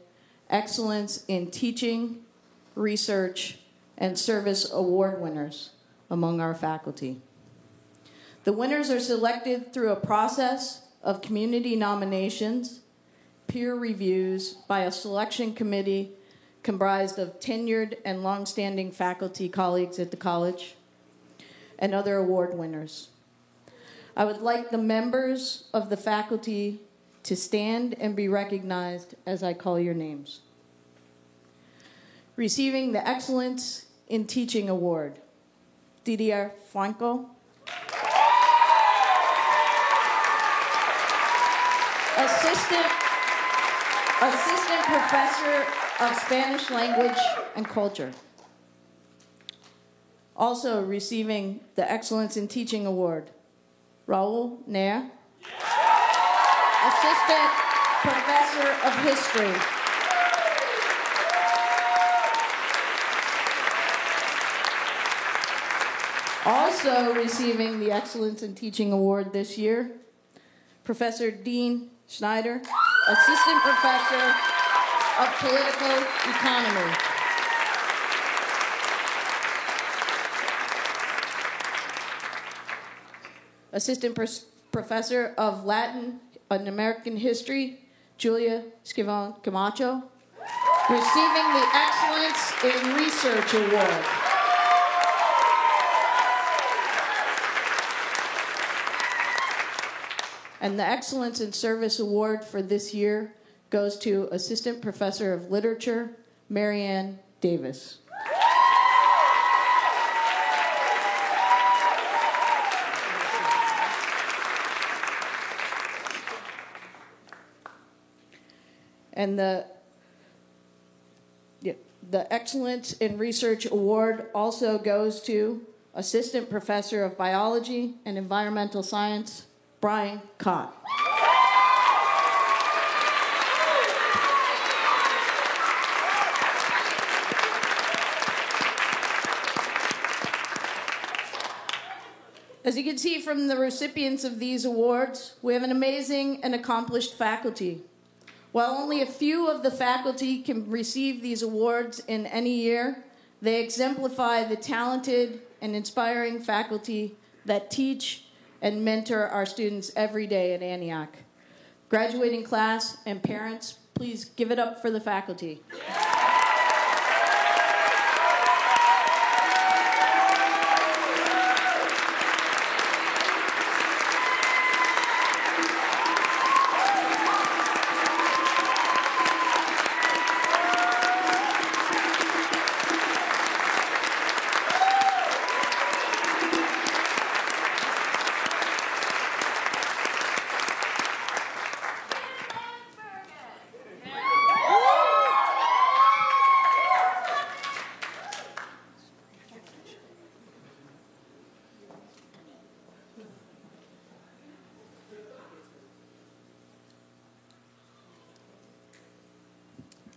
Excellence in Teaching, Research, and Service Award winners among our faculty. The winners are selected through a process of community nominations, peer reviews by a selection committee comprised of tenured and longstanding faculty colleagues at the college, and other award winners. I would like the members of the faculty to stand and be recognized as I call your names. Receiving the Excellence in Teaching Award, Didier Franco. Assistant Assistant Professor of Spanish Language and Culture. Also receiving the Excellence in Teaching Award, Raul Nea. Assistant Professor of History. Also receiving the Excellence in Teaching Award this year, Professor Dean Schneider, Assistant Professor of Political Economy. Assistant Professor of Latin and American History, Julia Esquivel Camacho, receiving the Excellence in Research Award. And the Excellence in Service Award for this year goes to Assistant Professor of Literature, Marianne Davis. And the Excellence in Research Award also goes to Assistant Professor of Biology and Environmental Science, Brian Cott. As you can see from the recipients of these awards, we have an amazing and accomplished faculty. While only a few of the faculty can receive these awards in any year, they exemplify the talented and inspiring faculty that teach and mentor our students every day at Antioch. Graduating class and parents, please give it up for the faculty.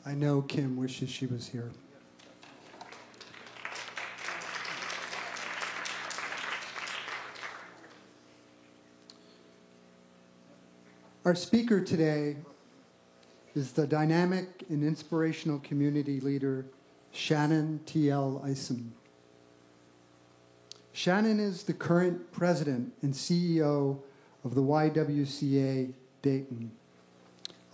I know Kim wishes she was here. Our speaker today is the dynamic and inspirational community leader, Shannon T.L. Isom. Shannon is the current president and CEO of the YWCA Dayton,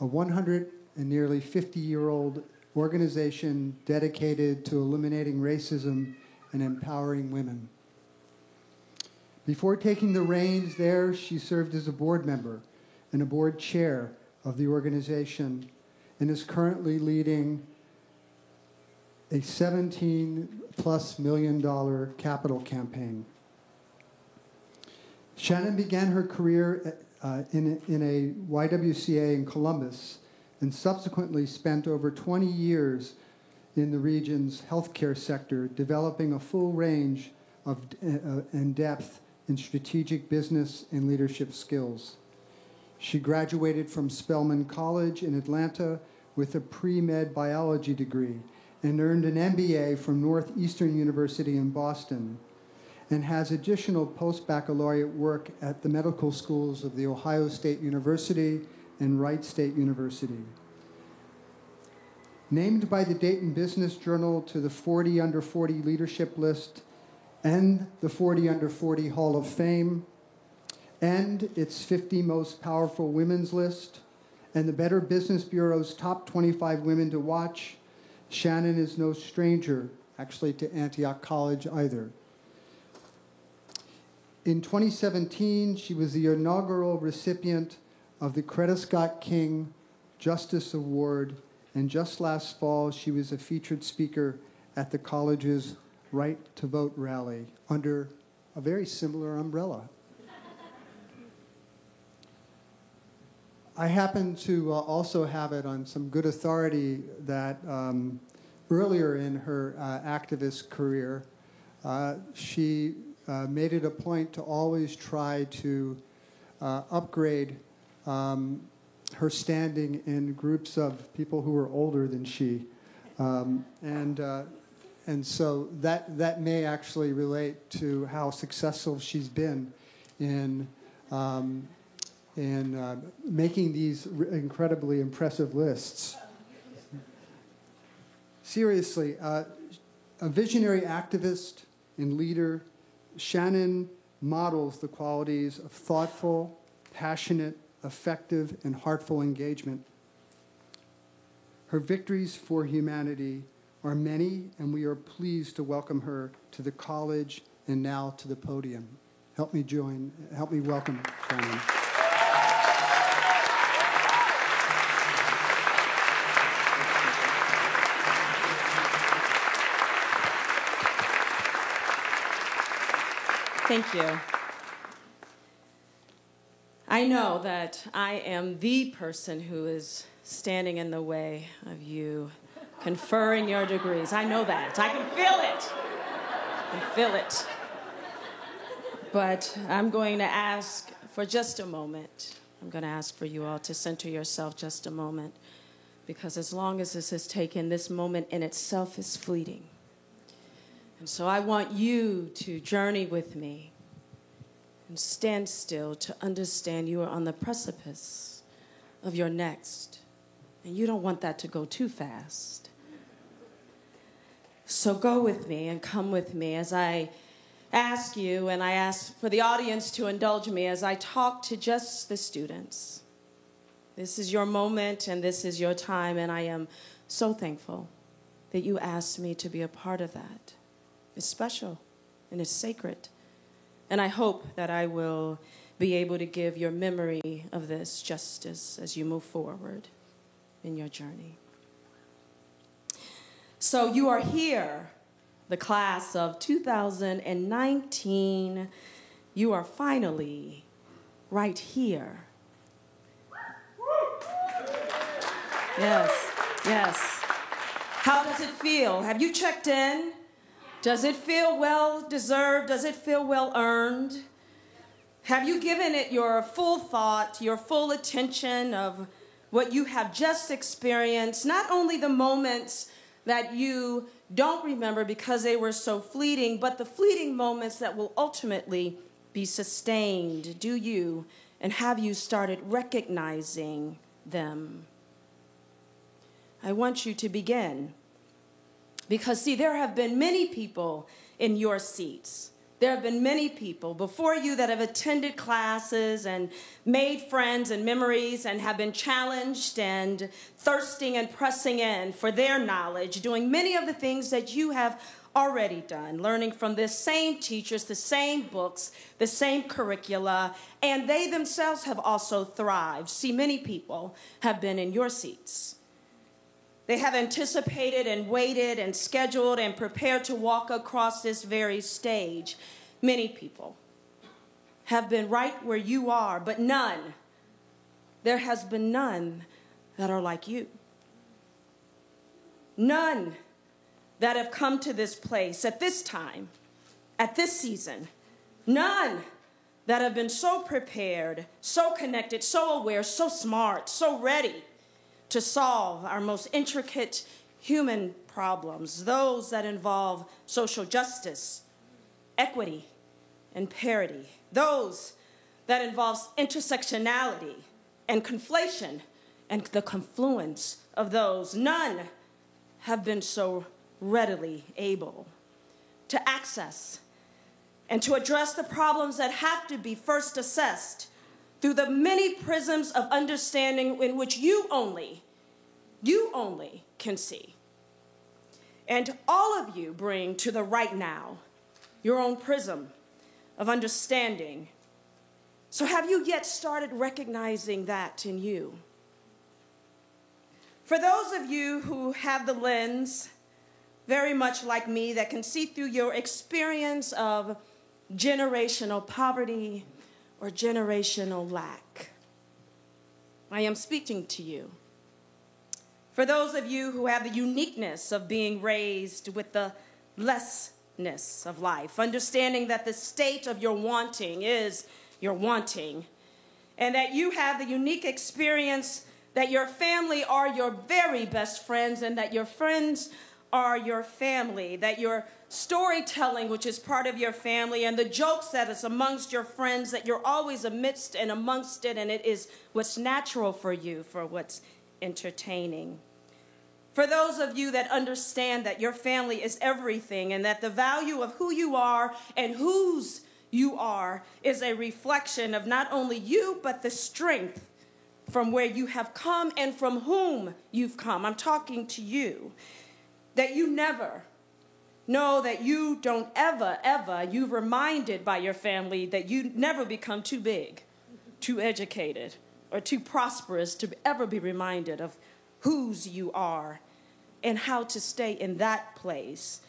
a 150-year-old organization dedicated to eliminating racism and empowering women. Before taking the reins there, she served as a board member and a board chair of the organization and is currently leading a $17+ million capital campaign. Shannon began her career in a YWCA in Columbus and subsequently spent over 20 years in the region's healthcare sector, developing a full range of and depth in strategic business and leadership skills. She graduated from Spelman College in Atlanta with a pre-med biology degree and earned an MBA from Northeastern University in Boston, and has additional post-baccalaureate work at the medical schools of The Ohio State University and Wright State University. Named by the Dayton Business Journal to the 40 Under 40 leadership list and the 40 Under 40 Hall of Fame, and its 50 Most Powerful Women's list, and the Better Business Bureau's top 25 women to watch, Shannon is no stranger, actually, to Antioch College either. In 2017, she was the inaugural recipient of the Coretta Scott King Justice Award, and just last fall, she was a featured speaker at the college's Right to Vote rally under a very similar umbrella. I happen to also have it on some good authority that earlier in her activist career, she made it a point to always try to upgrade her standing in groups of people who were older than she. And so that may actually relate to how successful she's been in making these incredibly impressive lists. Seriously, a visionary activist and leader, Shannon models the qualities of thoughtful, passionate, effective, and heartful engagement. Her victories for humanity are many, and we are pleased to welcome her to the college and now to the podium. Help me welcome Shannon. Thank you. I know that I am the person who is standing in the way of you conferring your degrees. I know that. I can feel it. I can feel it. But I'm going to ask for just a moment. I'm going to ask for you all to center yourself just a moment, because as long as this is taken, this moment in itself is fleeting. And so I want you to journey with me and stand still to understand you are on the precipice of your next. And you don't want that to go too fast. So go with me and come with me as I ask you, and I ask for the audience to indulge me as I talk to just the students. This is your moment and this is your time, and I am so thankful that you asked me to be a part of that. It's special and it's sacred. And I hope that I will be able to give your memory of this justice as you move forward in your journey. So you are here, the class of 2019. You are finally right here. Yes, yes. How does it feel? Have you checked in? Does it feel well deserved? Does it feel well earned? Have you given it your full thought, your full attention of what you have just experienced? Not only the moments that you don't remember because they were so fleeting, but the fleeting moments that will ultimately be sustained. Do you, and have you started recognizing them? I want you to begin. Because, see, there have been many people in your seats. There have been many people before you that have attended classes and made friends and memories and have been challenged and thirsting and pressing in for their knowledge, doing many of the things that you have already done, learning from the same teachers, the same books, the same curricula, and they themselves have also thrived. See, many people have been in your seats. They have anticipated and waited and scheduled and prepared to walk across this very stage. Many people have been right where you are, but none, there has been none that are like you. None that have come to this place at this time, at this season. None that have been so prepared, so connected, so aware, so smart, so ready to solve our most intricate human problems, those that involve social justice, equity, and parity, those that involve intersectionality and conflation and the confluence of those. None have been so readily able to access and to address the problems that have to be first assessed through the many prisms of understanding in which you only can see. And all of you bring to the right now your own prism of understanding. So have you yet started recognizing that in you? For those of you who have the lens, very much like me, that can see through your experience of generational poverty or generational lack, I am speaking to you. For those of you who have the uniqueness of being raised with the lessness of life, understanding that the state of your wanting is your wanting, and that you have the unique experience that your family are your very best friends, and that your friends are your family, that your storytelling, which is part of your family, and the jokes that is amongst your friends, that you're always amidst and amongst it, and it is what's natural for you, for what's entertaining. For those of you that understand that your family is everything, and that the value of who you are and whose you are is a reflection of not only you, but the strength from where you have come and from whom you've come. I'm talking to you. That you never know, that you don't ever, you're reminded by your family that you never become too big, too educated, or too prosperous to ever be reminded of whose you are and how to stay in that place.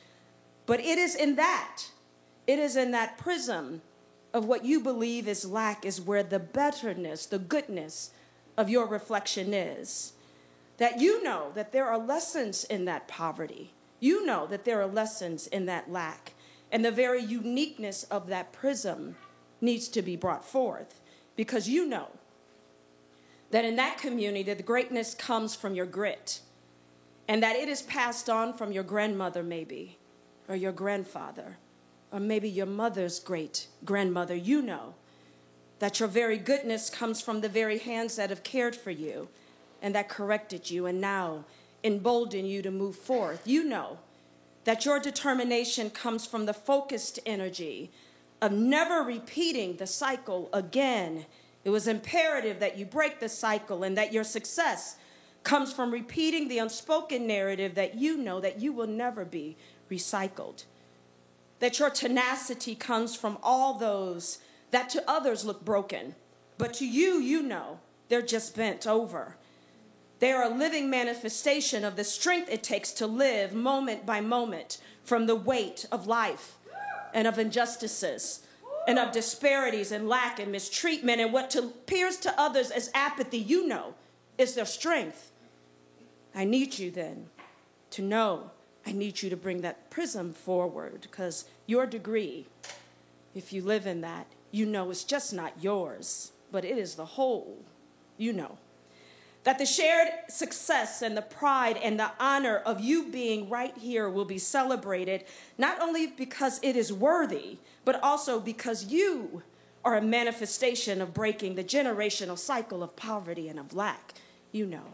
But it is in that prism of what you believe is lack is where the betterness, the goodness of your reflection is. That you know that there are lessons in that poverty. You know that there are lessons in that lack. And the very uniqueness of that prism needs to be brought forth, because you know that in that community, the greatness comes from your grit, and that it is passed on from your grandmother maybe, or your grandfather, or maybe your mother's great-grandmother. You know that your very goodness comes from the very hands that have cared for you and that corrected you and now embolden you to move forth. You know that your determination comes from the focused energy of never repeating the cycle again. It was imperative that you break the cycle, and that your success comes from repeating the unspoken narrative that you know that you will never be recycled. That your tenacity comes from all those that to others look broken, but to you, you know, they're just bent over. They are a living manifestation of the strength it takes to live moment by moment from the weight of life and of injustices and of disparities and lack and mistreatment, and what appears to others as apathy, you know, is their strength. I need you then to know, I need you to bring that prism forward, because your degree, if you live in that, you know it's just not yours, but it is the whole, you know. That the shared success and the pride and the honor of you being right here will be celebrated, not only because it is worthy, but also because you are a manifestation of breaking the generational cycle of poverty and of lack, you know.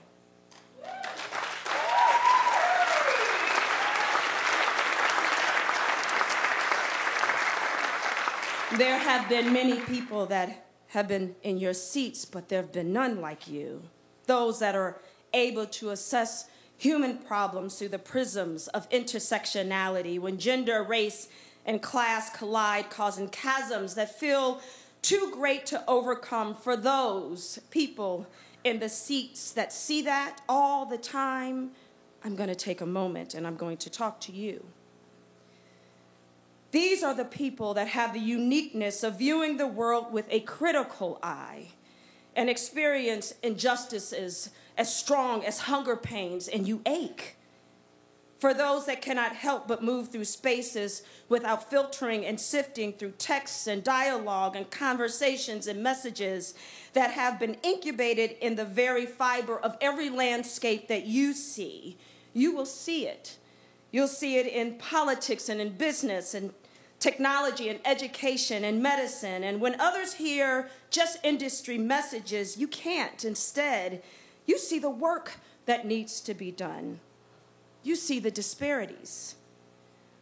There have been many people that have been in your seats, but there have been none like you. Those that are able to assess human problems through the prisms of intersectionality, when gender, race, and class collide, causing chasms that feel too great to overcome. For those people in the seats that see that all the time, I'm going to take a moment and I'm going to talk to you. These are the people that have the uniqueness of viewing the world with a critical eye and experience injustices as strong as hunger pains, and you ache. For those that cannot help but move through spaces without filtering and sifting through texts and dialogue and conversations and messages that have been incubated in the very fiber of every landscape that you see, you will see it. You'll see it in politics and in business and technology and education and medicine. And when others hear just industry messages, you can't. Instead, you see the work that needs to be done. You see the disparities,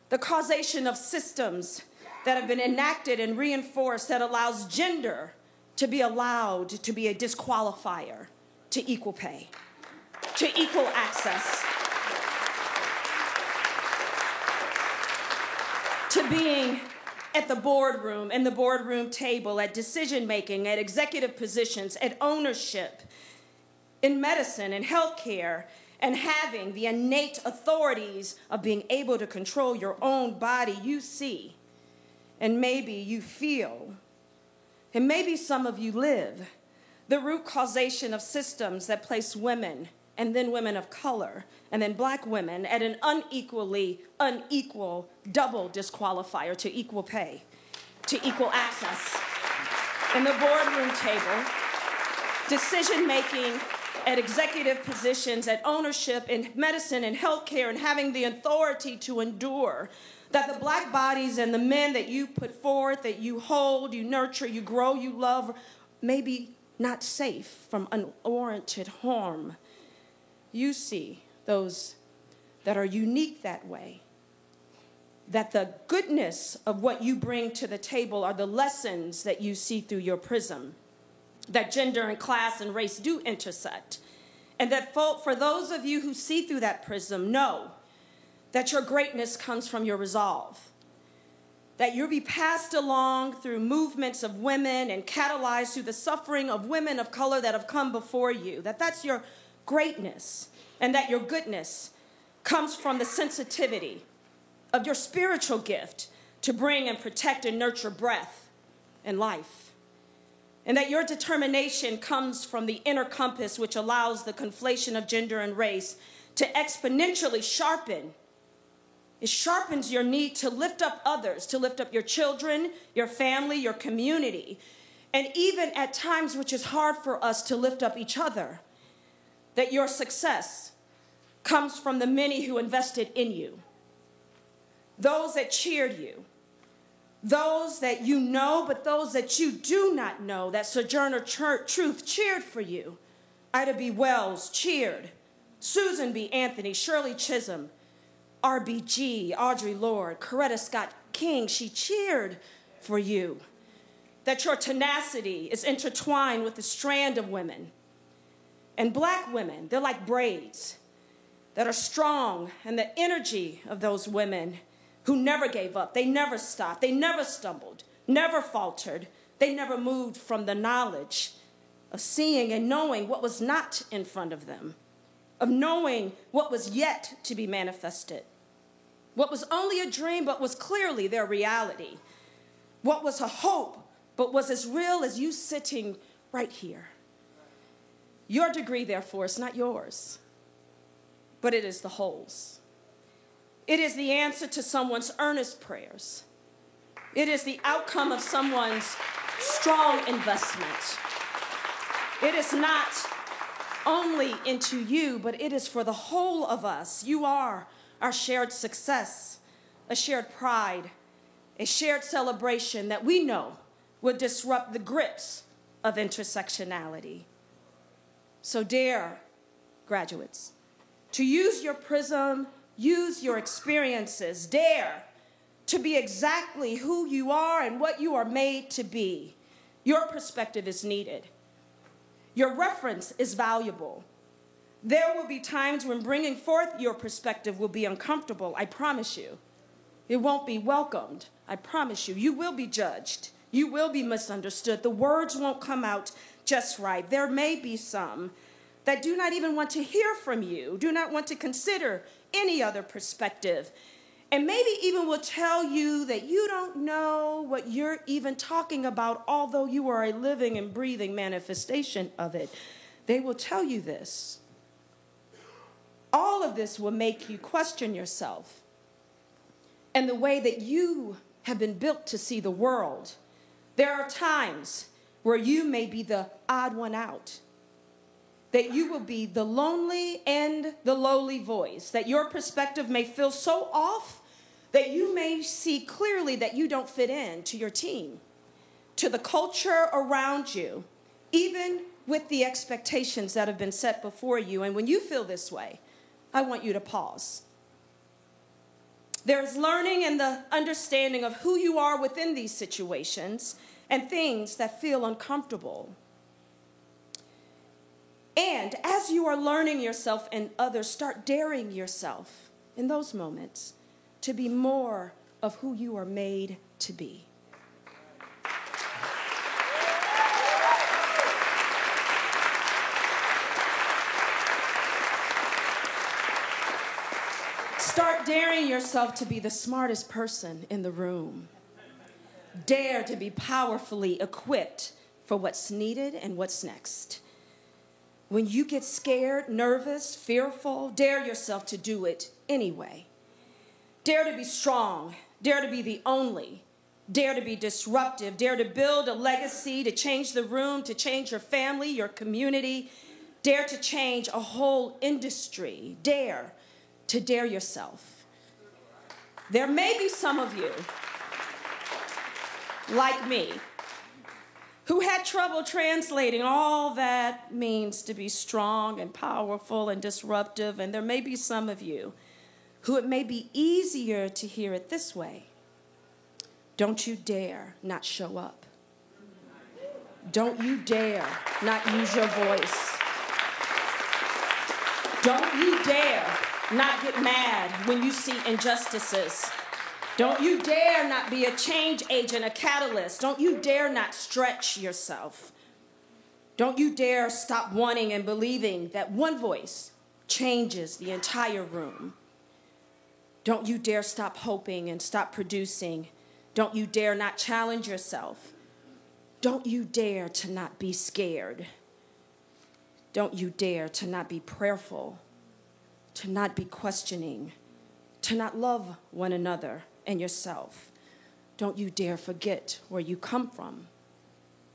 the causation of systems that have been enacted and reinforced that allows gender to be allowed to be a disqualifier to equal pay, to equal access, to being at the boardroom, and the boardroom table, at decision-making, at executive positions, at ownership, in medicine and healthcare, and having the innate authorities of being able to control your own body. You see, and maybe you feel, and maybe some of you live the root causation of systems that place women and then women of color and then black women at an unequal double disqualifier to equal pay, to equal access. In the boardroom table, decision-making at executive positions, at ownership in medicine and healthcare, and having the authority to endure, that the black bodies and the men that you put forth, that you hold, you nurture, you grow, you love, may be not safe from unwarranted harm. You see those that are unique that way, that the goodness of what you bring to the table are the lessons that you see through your prism, that gender and class and race do intersect, and that for those of you who see through that prism, know that your greatness comes from your resolve, that you'll be passed along through movements of women and catalyzed through the suffering of women of color that have come before you, that that's your greatness, and that your goodness comes from the sensitivity of your spiritual gift to bring and protect and nurture breath and life. And that your determination comes from the inner compass, which allows the conflation of gender and race to exponentially sharpen. It sharpens your need to lift up others, to lift up your children, your family, your community, and even at times, which is hard for us, to lift up each other. That your success comes from the many who invested in you, those that cheered you, those that you know, but those that you do not know, that Sojourner Truth cheered for you. Ida B. Wells cheered, Susan B. Anthony, Shirley Chisholm, RBG, Audre Lorde, Coretta Scott King, she cheered for you. That your tenacity is intertwined with the strand of women. And black women, they're like braids that are strong, and the energy of those women who never gave up, they never stopped, they never stumbled, never faltered, they never moved from the knowledge of seeing and knowing what was not in front of them, of knowing what was yet to be manifested, what was only a dream but was clearly their reality, what was a hope but was as real as you sitting right here. Your degree, therefore, is not yours, but it is the whole's. It is the answer to someone's earnest prayers. It is the outcome of someone's strong investment. It is not only into you, but it is for the whole of us. You are our shared success, a shared pride, a shared celebration that we know would disrupt the grips of intersectionality. So dare, graduates, to use your prism, use your experiences, dare to be exactly who you are and what you are made to be. Your perspective is needed. Your reference is valuable. There will be times when bringing forth your perspective will be uncomfortable, I promise you. It won't be welcomed, I promise you. You will be judged. You will be misunderstood. The words won't come out just right. There may be some that do not even want to hear from you, do not want to consider any other perspective, and maybe even will tell you that you don't know what you're even talking about, although you are a living and breathing manifestation of it. They will tell you this. All of this will make you question yourself and the way that you have been built to see the world. There are times where you may be the odd one out, that you will be the lonely and the lowly voice, that your perspective may feel so off that you may see clearly that you don't fit in to your team, to the culture around you, even with the expectations that have been set before you. And when you feel this way, I want you to pause. There's learning and the understanding of who you are within these situations and things that feel uncomfortable. And as you are learning yourself and others, start daring yourself in those moments to be more of who you are made to be. Start daring yourself to be the smartest person in the room. Dare to be powerfully equipped for what's needed and what's next. When you get scared, nervous, fearful, dare yourself to do it anyway. Dare to be strong. Dare to be the only. Dare to be disruptive. Dare to build a legacy, to change the room, to change your family, your community. Dare to change a whole industry. Dare to dare yourself. There may be some of you, like me, who had trouble translating all that means to be strong and powerful and disruptive. And there may be some of you who it may be easier to hear it this way. Don't you dare not show up. Don't you dare not use your voice. Don't you dare not get mad when you see injustices. Don't you dare not be a change agent, a catalyst. Don't you dare not stretch yourself. Don't you dare stop wanting and believing that one voice changes the entire room. Don't you dare stop hoping and stop producing. Don't you dare not challenge yourself. Don't you dare to not be scared. Don't you dare to not be prayerful, to not be questioning, to not love one another and yourself. Don't you dare forget where you come from,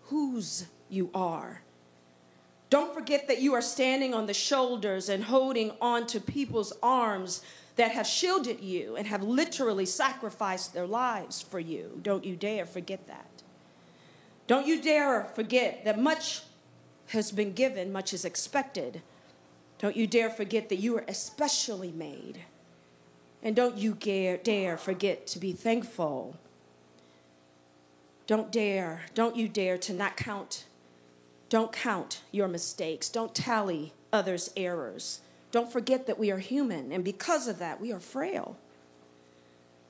whose you are. Don't forget that you are standing on the shoulders and holding on to people's arms that have shielded you and have literally sacrificed their lives for you. Don't you dare forget that. Don't you dare forget that much has been given, much is expected. Don't you dare forget that you are especially made. And don't you dare forget to be thankful. Don't you dare to not count. Don't count your mistakes. Don't tally others' errors. Don't forget that we are human, and because of that, we are frail.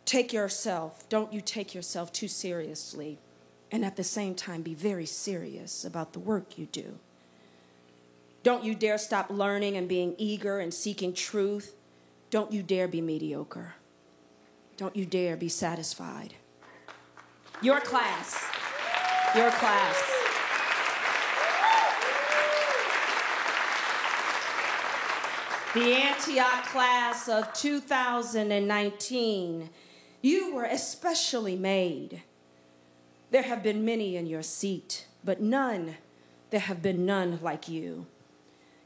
Don't you take yourself too seriously, and at the same time be very serious about the work you do. Don't you dare stop learning and being eager and seeking truth. Don't you dare be mediocre. Don't you dare be satisfied. Your class. The Antioch class of 2019, you were especially made. There have been many in your seat, but there have been none like you.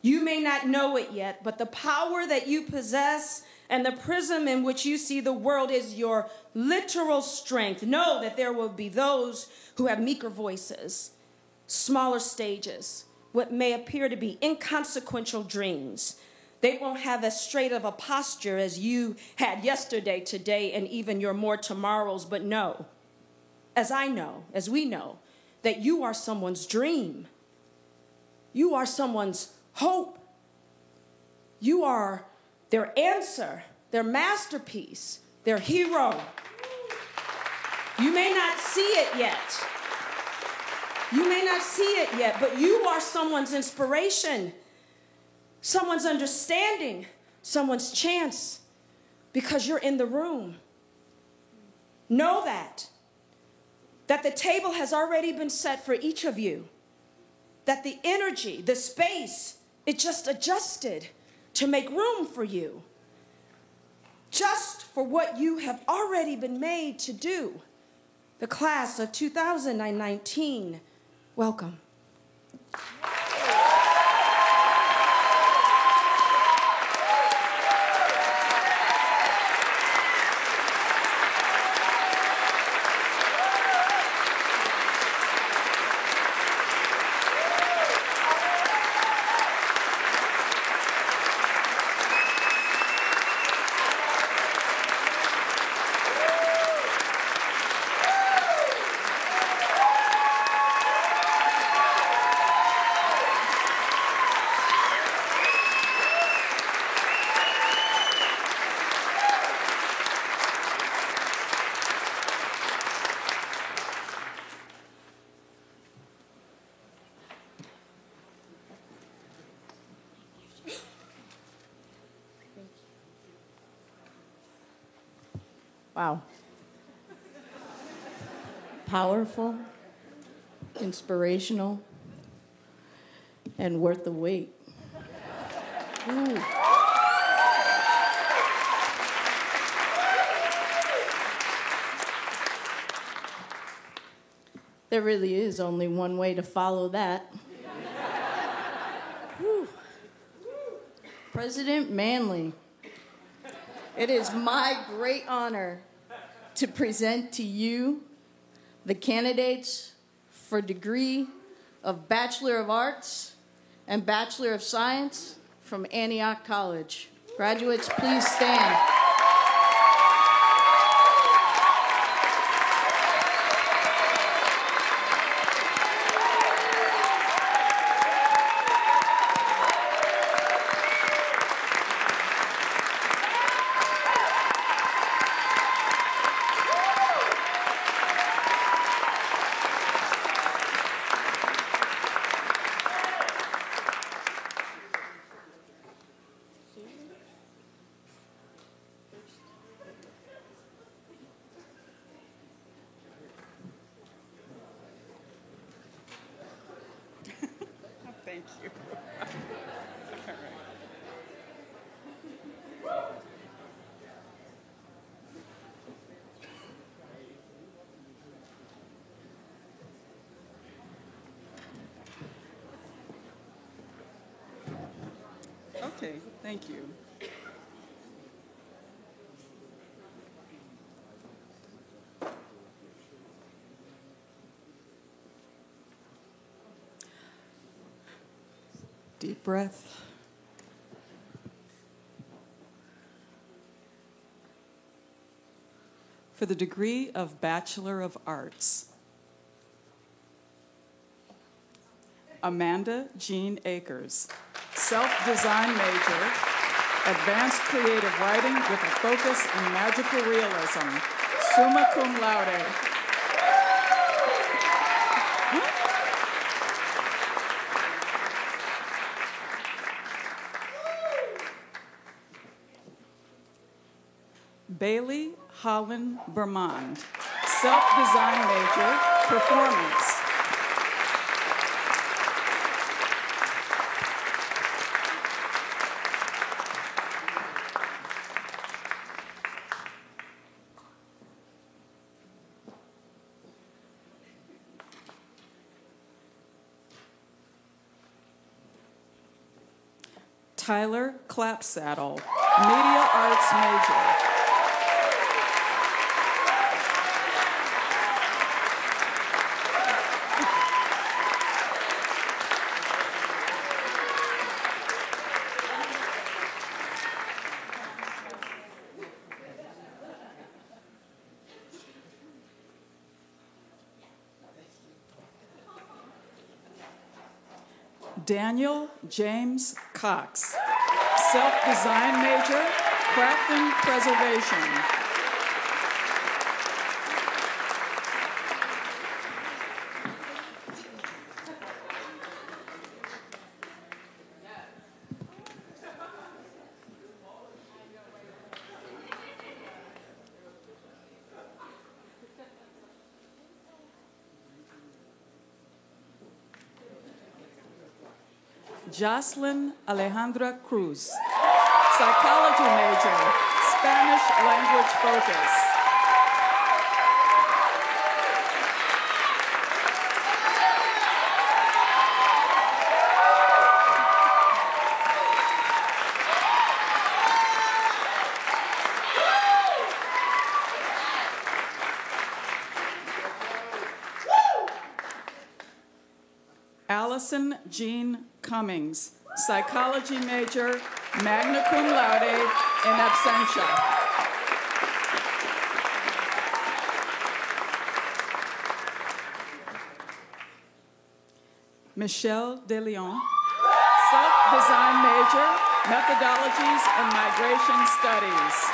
You may not know it yet, but the power that you possess and the prism in which you see the world is your literal strength. Know that there will be those who have meeker voices, smaller stages, what may appear to be inconsequential dreams. They won't have as straight of a posture as you had yesterday, today, and even your more tomorrows. But know, as we know, that you are someone's dream. You are someone's hope. You are their answer, their masterpiece, their hero. You may not see it yet, but you are someone's inspiration, someone's understanding, someone's chance, because you're in the room. Know that the table has already been set for each of you, that the energy, the space, it just adjusted to make room for you, just for what you have already been made to do. The class of 2019, welcome. Wow. Powerful, inspirational, and worth the wait. Ooh. There really is only one way to follow that. President Manley, it is my great honor to present to you the candidates for degree of Bachelor of Arts and Bachelor of Science from Antioch College. Graduates, please stand. Thank you. Okay, thank you. Deep breath. For the degree of Bachelor of Arts, Amanda Jean Akers, self-design major, advanced creative writing with a focus in magical realism, summa cum laude. Bailey Holland Bermond, self-design major, performance. Tyler Clapsaddle, media arts major. Daniel James Cox, self-design major, craft and preservation. Jocelyn Alejandra Cruz, psychology major, Spanish language focus. Allison Jean Cummings, psychology major, magna cum laude in absentia. Michelle De Leon, self-design major, methodologies and migration studies.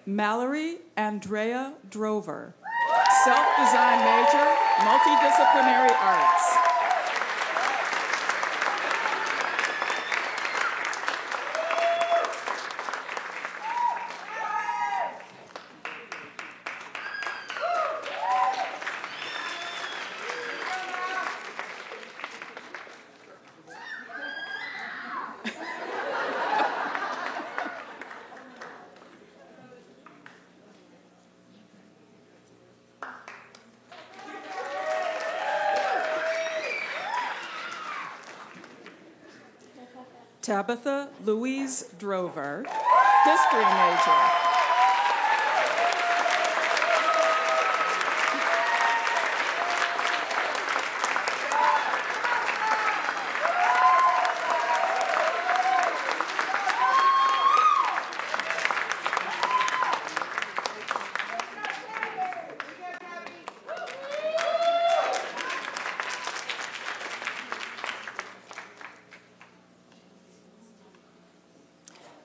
Mallory Andrea Drover, self-design major, multidisciplinary arts. Tabitha Louise Drover, history major.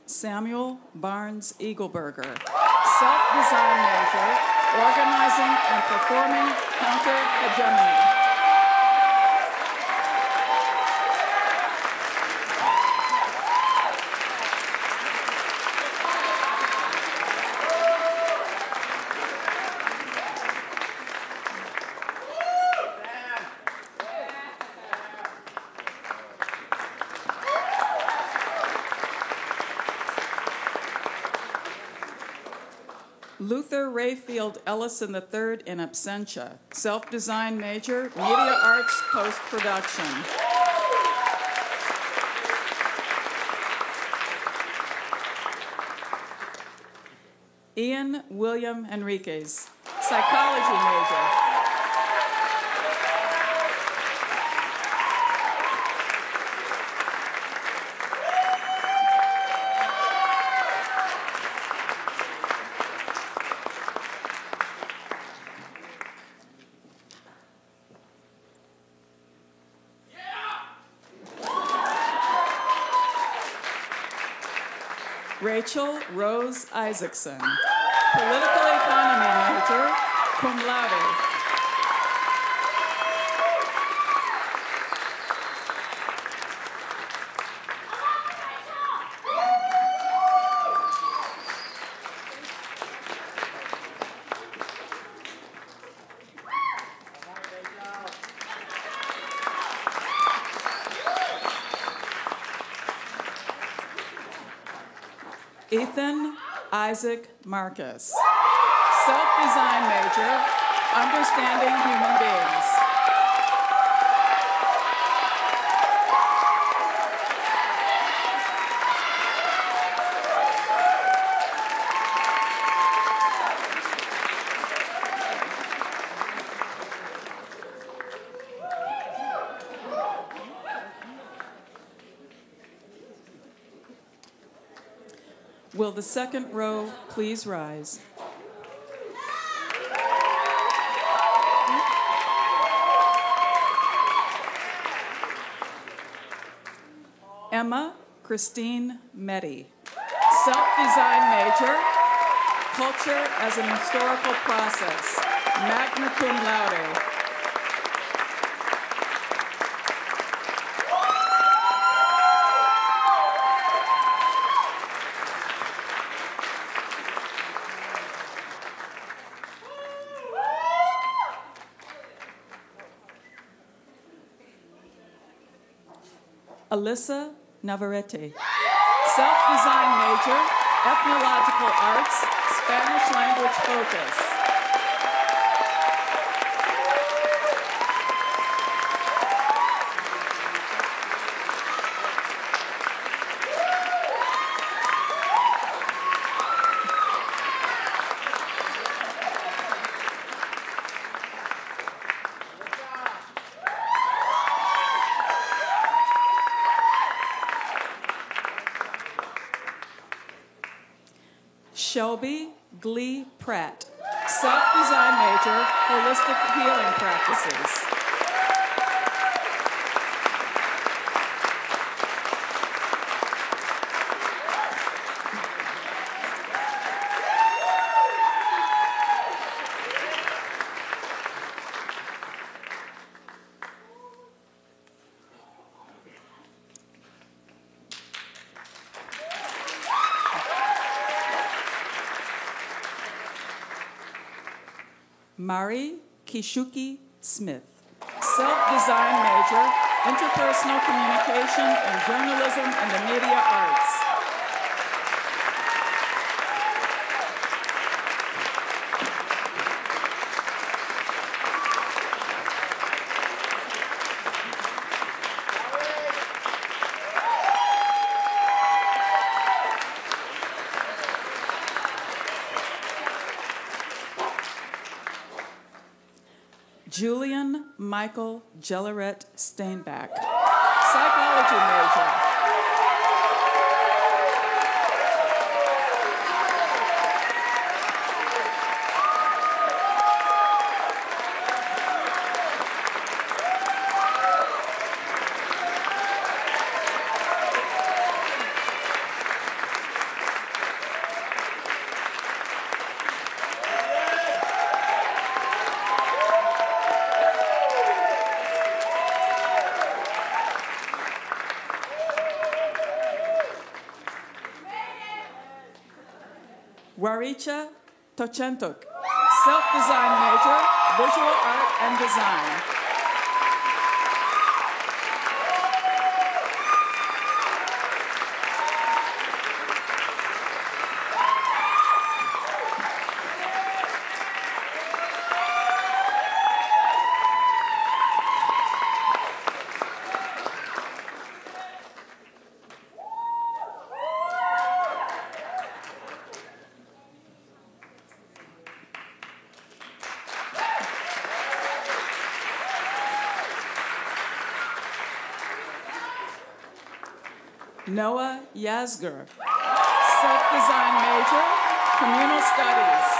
Samuel Barnes Eagleberger, self-design major, organizing and performing counter-hegemony. Luther Rayfield Ellison III in absentia, self-design major, media arts post-production. Ian William Enriquez, psychology major. Rachel Rose Isaacson, political economy major, cum laude. Ethan Isaac Marcus, self-design major, understanding human beings. Will the second row please rise? Emma Christine Meddy, self-design major, culture as an historical process, magna cum laude. Alyssa Navarrete, self-design major, ethnological arts, Spanish language focus. Shelby Glee Pratt, self-design major, holistic healing practices. Mari Kishuki Smith. Self-design major, interpersonal communication and journalism in the media arts. Julian Michael Jelleret Steinbach, psychology major. Waricha Tochentuk, self-design major, visual art and design. Noah Yazger, self-design major, communal studies.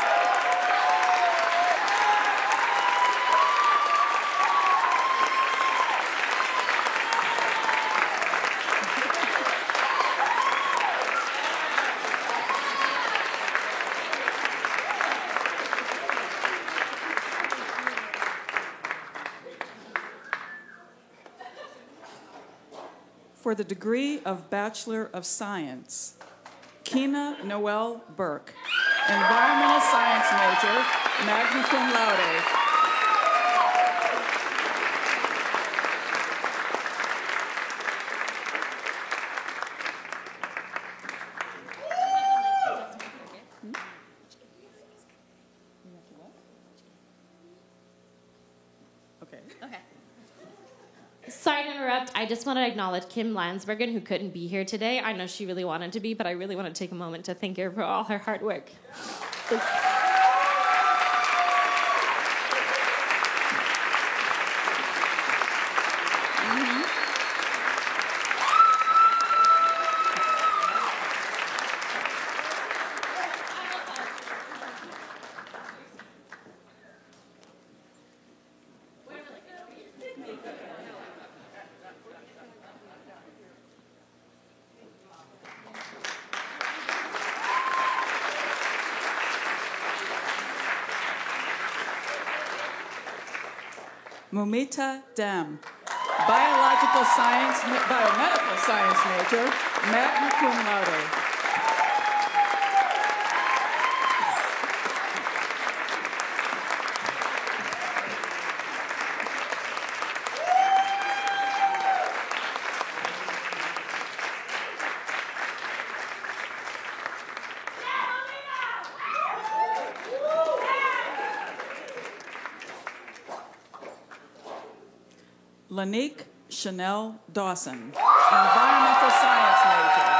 For the degree of Bachelor of Science, Kina Noel Burke, environmental science major, magna cum laude. Sorry to interrupt. I just want to acknowledge Kim Landsbergen, who couldn't be here today. I know she really wanted to be, but I really want to take a moment to thank her for all her hard work. Mumita Dem, biomedical science major, magna cum laude. Lanique Chanel Dawson, environmental science major.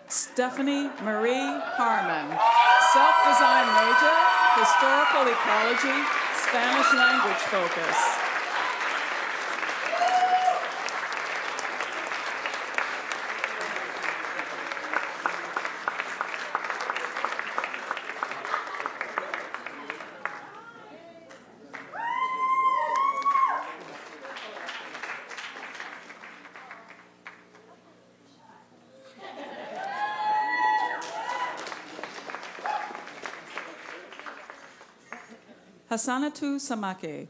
Stephanie Marie Harmon, self-design major, historical ecology, Spanish language focus. Hasanatu Samake,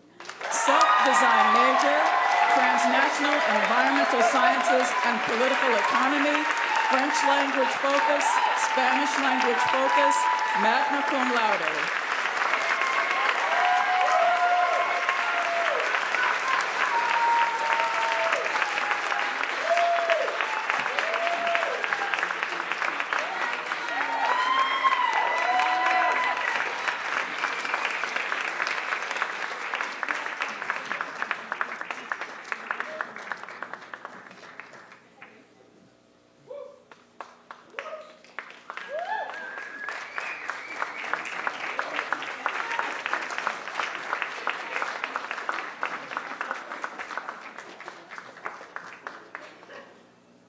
self-design major, transnational environmental sciences and political economy, French language focus, Spanish language focus, magna cum laude.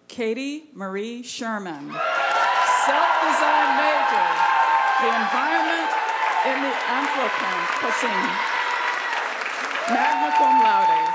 Katie Marie Sherman, self-design major, the environment in the Anthropocene, magna cum laude.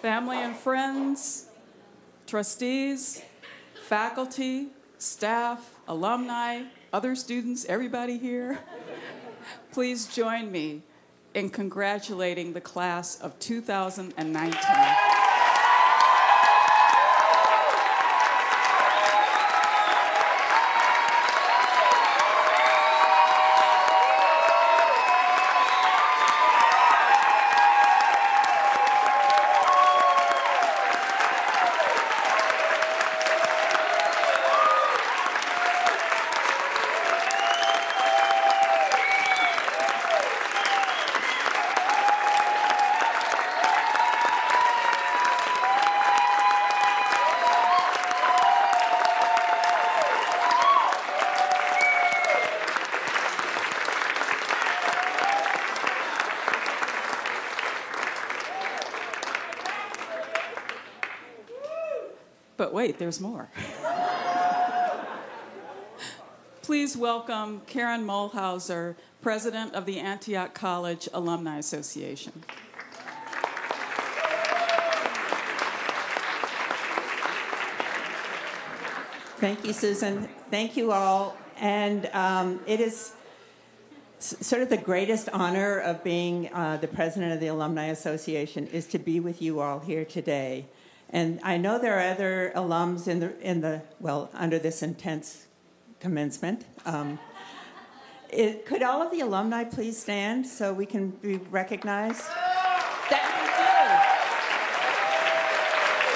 Family and friends, trustees, faculty, staff, alumni, other students, everybody here, please join me in congratulating the class of 2019. But wait, there's more. Please welcome Karen Mulhauser, President of the Antioch College Alumni Association. Thank you, Susan. Thank you all. And it is sort of the greatest honor of being the president of the Alumni Association is to be with you all here today. And I know there are other alums under this intense commencement. Could all of the alumni please stand so we can be recognized? Thank you.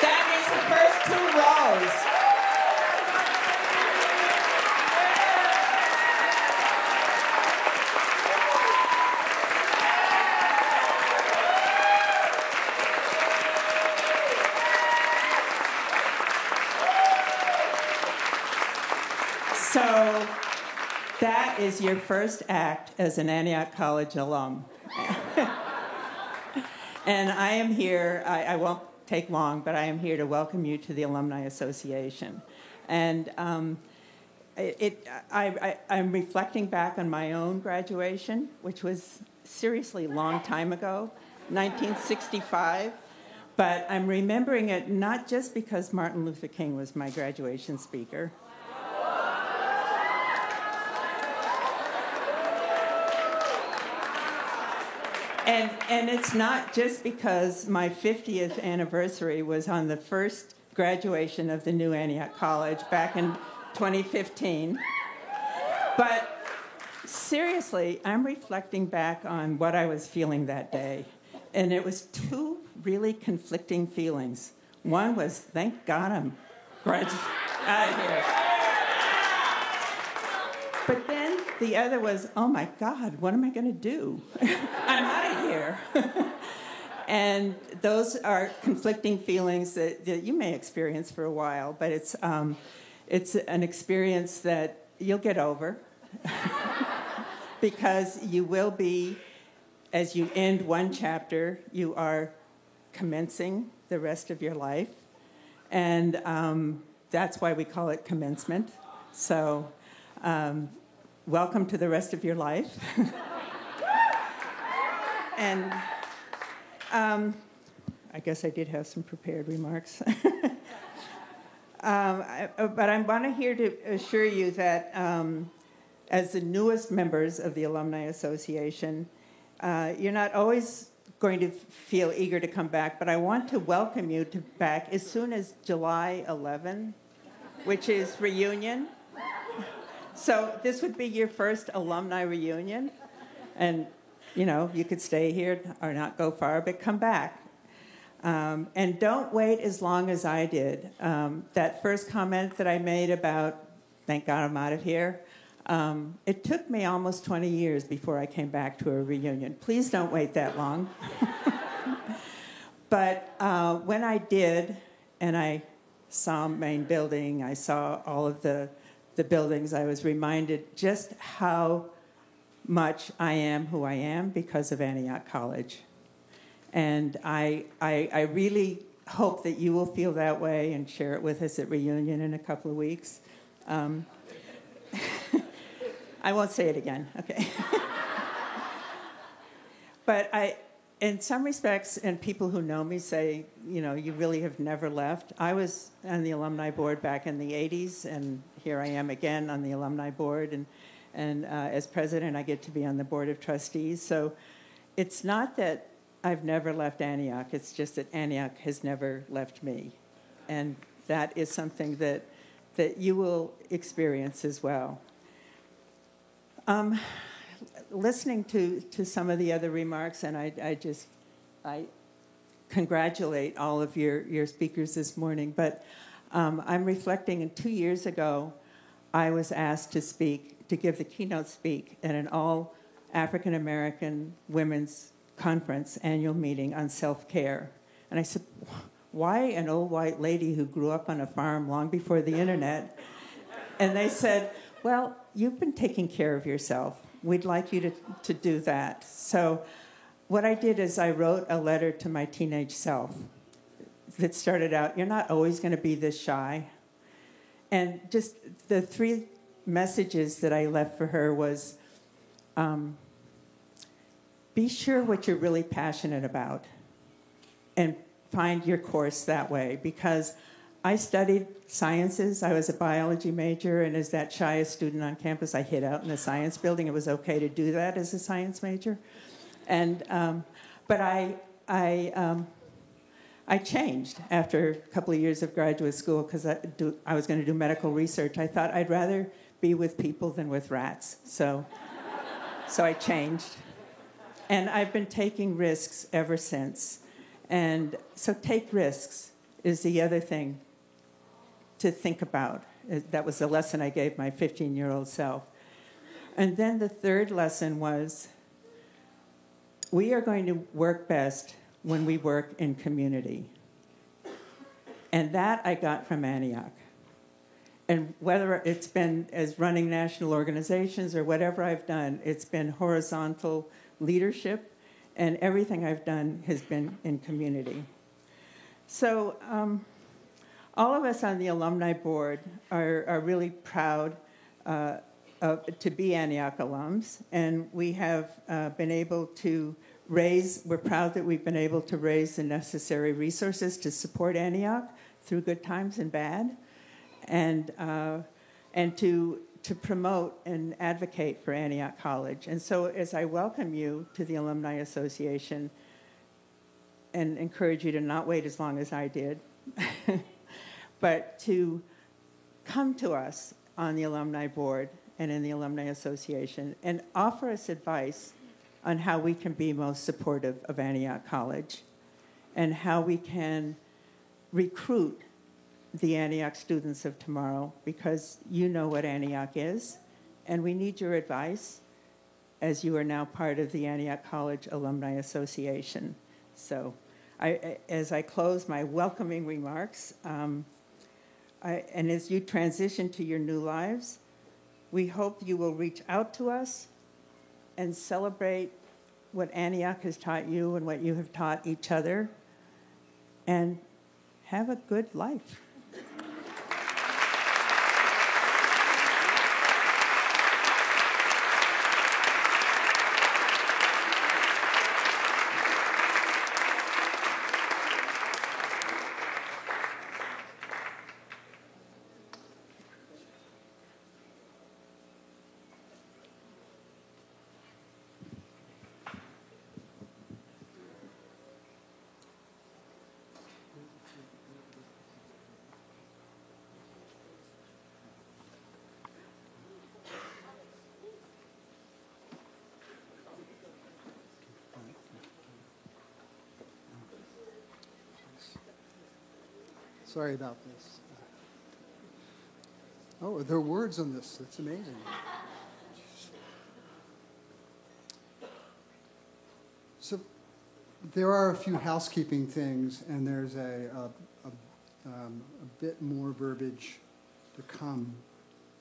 That means the first two rows. So that is your first act as an Antioch College alum. And I am here, I won't take long, but I am here to welcome you to the Alumni Association. And I'm reflecting back on my own graduation, which was seriously a long time ago, 1965. But I'm remembering it not just because Martin Luther King was my graduation speaker. And it's not just because my 50th anniversary was on the first graduation of the new Antioch College back in 2015. But seriously, I'm reflecting back on what I was feeling that day. And it was two really conflicting feelings. One was, thank God I'm graduating out of here. But then the other was, oh my God, what am I going to do? I'm out of here. And those are conflicting feelings that you may experience for a while, but it's an experience that you'll get over because you will be, as you end one chapter, you are commencing the rest of your life. And that's why we call it commencement. So Welcome to the rest of your life. And I guess I did have some prepared remarks. But I'm here to assure you that as the newest members of the Alumni Association, you're not always going to feel eager to come back, but I want to welcome you back as soon as July 11, which is reunion. So this would be your first alumni reunion. And, you could stay here or not go far, but come back. And don't wait as long as I did. That first comment that I made about, thank God I'm out of here, it took me almost 20 years before I came back to a reunion. Please don't wait that long. But when I did, and I saw Main Building, I saw all of the buildings, I was reminded just how much I am who I am because of Antioch College. And I really hope that you will feel that way and share it with us at reunion in a couple of weeks. I won't say it again, okay? But in some respects, and people who know me say, you really have never left. I was on the alumni board back in the 80s, and here I am again on the alumni board. And as president, I get to be on the board of trustees. So it's not that I've never left Antioch. It's just that Antioch has never left me. And that is something that you will experience as well. Listening to some of the other remarks, and I congratulate all of your speakers this morning, but I'm reflecting, and 2 years ago, I was asked to give the keynote speak at an all African American women's conference annual meeting on self-care. And I said, why an old white lady who grew up on a farm long before the internet? And they said, well, you've been taking care of yourself. We'd like you to do that. So what I did is I wrote a letter to my teenage self that started out, you're not always going to be this shy. And just the 3 messages that I left for her was, be sure what you're really passionate about and find your course that way. Because I studied sciences. I was a biology major, and as that shyest student on campus, I hid out in the science building. It was okay to do that as a science major. And but I changed after a couple of years of graduate school because I was going to do medical research. I thought I'd rather be with people than with rats. So I changed. And I've been taking risks ever since. And so take risks is the other thing to think about. That was the lesson I gave my 15-year-old self. And then the third lesson was, we are going to work best when we work in community. And that I got from Antioch. And whether it's been as running national organizations or whatever I've done, it's been horizontal leadership, and everything I've done has been in community. So all of us on the alumni board are really proud to be Antioch alums, and we have been able to we're proud that we've been able to raise the necessary resources to support Antioch through good times and bad, and to promote and advocate for Antioch College. And so as I welcome you to the Alumni Association and encourage you to not wait as long as I did, but to come to us on the Alumni Board and in the Alumni Association and offer us advice on how we can be most supportive of Antioch College and how we can recruit the Antioch students of tomorrow, because you know what Antioch is, and we need your advice as you are now part of the Antioch College Alumni Association. So as I close my welcoming remarks, and as you transition to your new lives, we hope you will reach out to us and celebrate what Antioch has taught you and what you have taught each other, and have a good life. Sorry about this. Oh, there are words on this. It's amazing. So there are a few housekeeping things, and there's a bit more verbiage to come.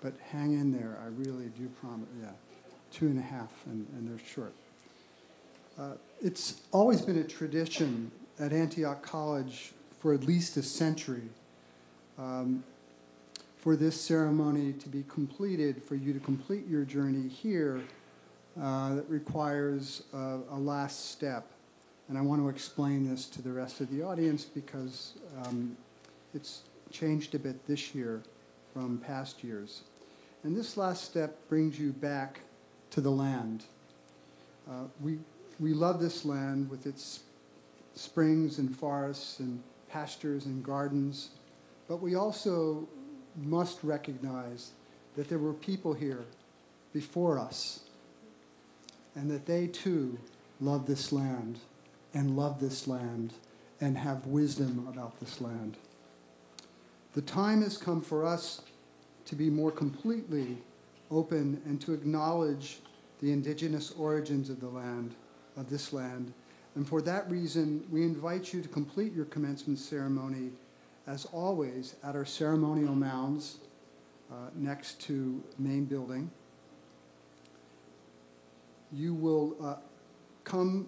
But hang in there. I really do promise. Yeah, 2.5, and they're short. It's always been a tradition at Antioch College for at least a century for this ceremony to be completed, for you to complete your journey here, that requires a last step. And I want to explain this to the rest of the audience because it's changed a bit this year from past years. And this last step brings you back to the land. We love this land with its springs and forests and pastures and gardens, but we also must recognize that there were people here before us and that they too love this land and have wisdom about this land. The time has come for us to be more completely open and to acknowledge the indigenous origins of this land. And for that reason, we invite you to complete your commencement ceremony, as always, at our ceremonial mounds next to main building. You will come,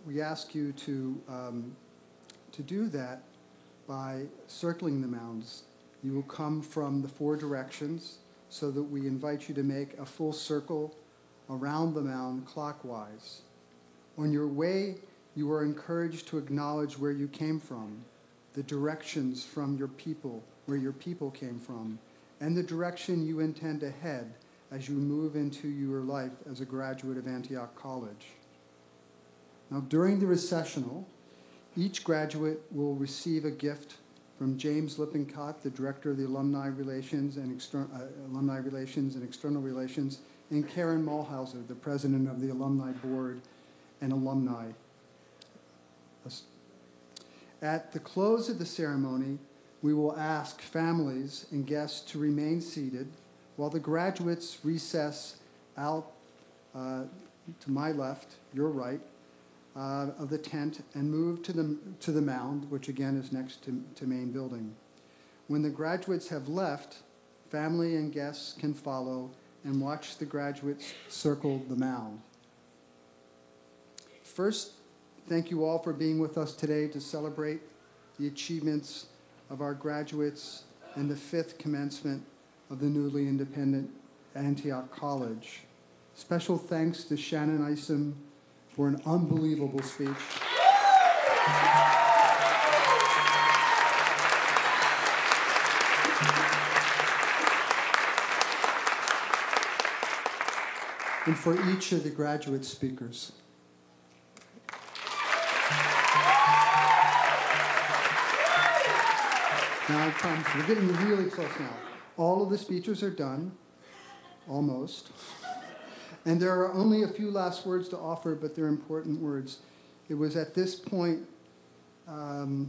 we ask you to do that by circling the mounds. You will come from the 4 directions so that we invite you to make a full circle around the mound clockwise. On your way, you are encouraged to acknowledge where you came from, the directions from your people, where your people came from, and the direction you intend to head as you move into your life as a graduate of Antioch College. Now, during the recessional, each graduate will receive a gift from James Lippincott, the Director of the Alumni Relations and External Relations, and Karen Mulhauser, the President of the Alumni Board and Alumni. At the close of the ceremony, we will ask families and guests to remain seated while the graduates recess out to my left, your right, of the tent and move to the mound, which again is next to main building. When the graduates have left, family and guests can follow and watch the graduates circle the mound. First, thank you all for being with us today to celebrate the achievements of our graduates and the 5th commencement of the newly independent Antioch College. Special thanks to Shannon Isom for an unbelievable speech. And for each of the graduate speakers. Now I promise, we're getting really close now. All of the speeches are done, almost. And there are only a few last words to offer, but they're important words. It was at this point, and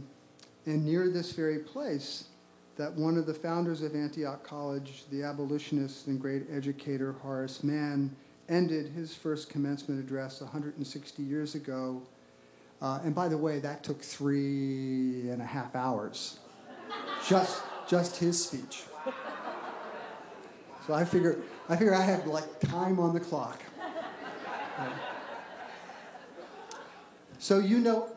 near this very place, that one of the founders of Antioch College, the abolitionist and great educator Horace Mann, ended his first commencement address 160 years ago. And by the way, that took 3.5 hours. Just his speech. So I figure I had like time on the clock. So you know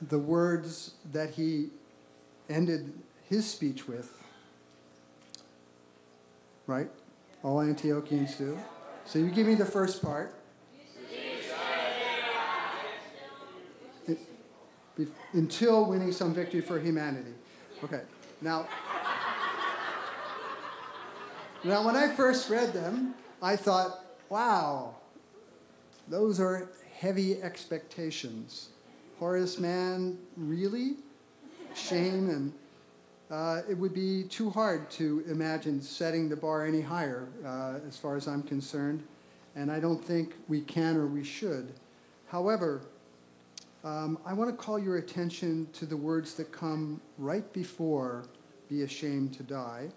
the words that he ended his speech with, right? All Antiochians do. So you give me the first part. Until winning some victory for humanity. Okay, now when I first read them, I thought, wow, those are heavy expectations. Horace Mann, really? Shame, and it would be too hard to imagine setting the bar any higher, as far as I'm concerned. and I don't think we can or we should. However, I want to call your attention to the words that come right before "be ashamed to die,"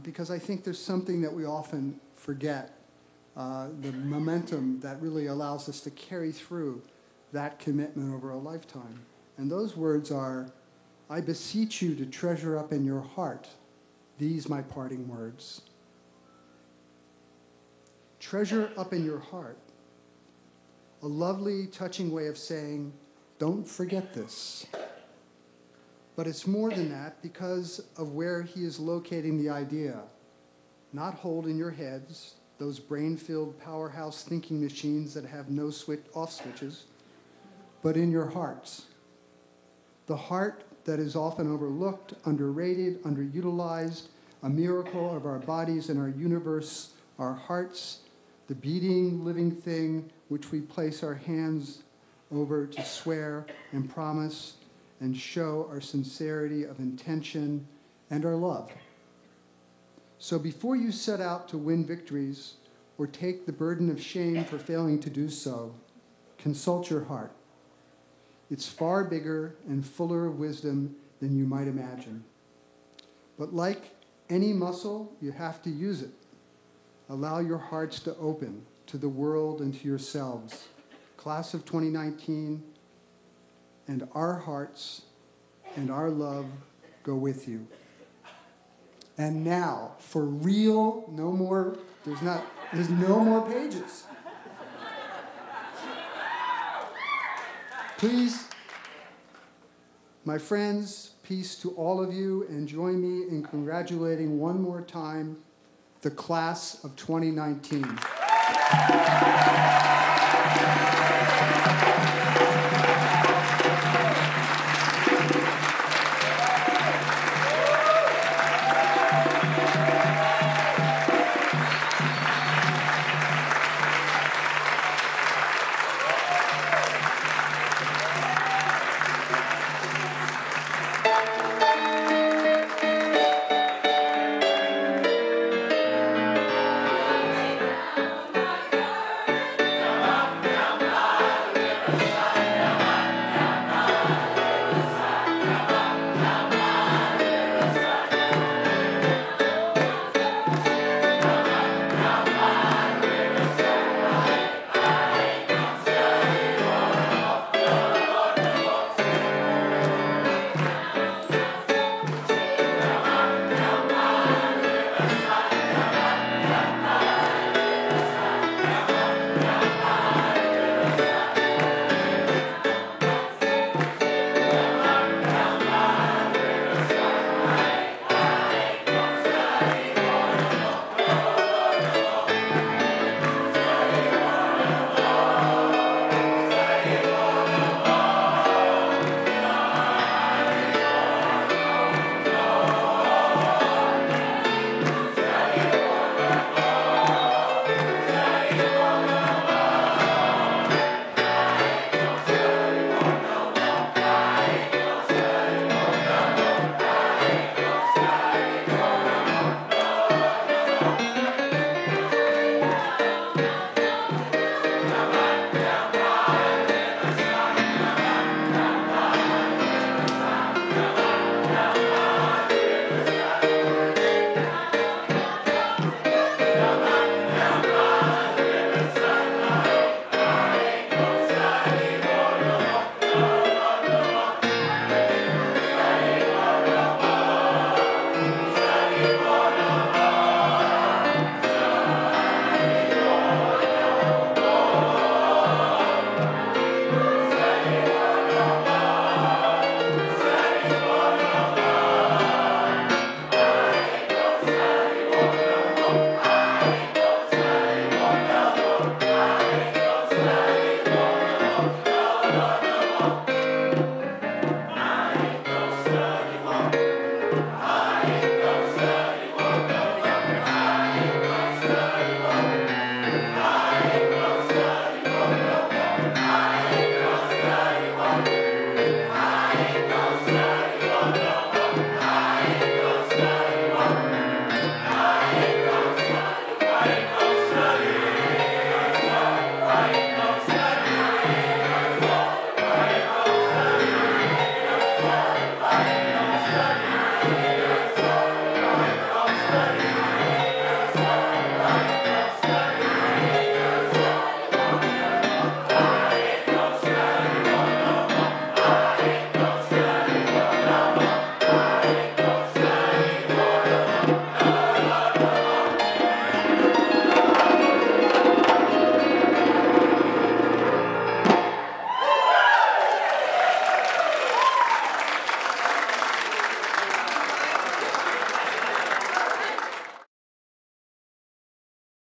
because I think there's something that we often forget, the momentum that really allows us to carry through that commitment over a lifetime. And those words are, "I beseech you to treasure up in your heart these my parting words." Treasure up in your heart. A lovely, touching way of saying, don't forget this. But it's more than that because of where he is locating the idea. Not hold in your heads, those brain-filled powerhouse thinking machines that have no off switches, but in your hearts. The heart that is often overlooked, underrated, underutilized, a miracle of our bodies and our universe, our hearts, the beating, living thing which we place our hands over to swear and promise and show our sincerity of intention and our love. So before you set out to win victories or take the burden of shame for failing to do so, consult your heart. It's far bigger and fuller of wisdom than you might imagine. But like any muscle, you have to use it. Allow your hearts to open to the world and to yourselves. Class of 2019, and our hearts and our love go with you. And now, for real, there's no more pages. Please, my friends, peace to all of you, and join me in congratulating one more time the class of 2019.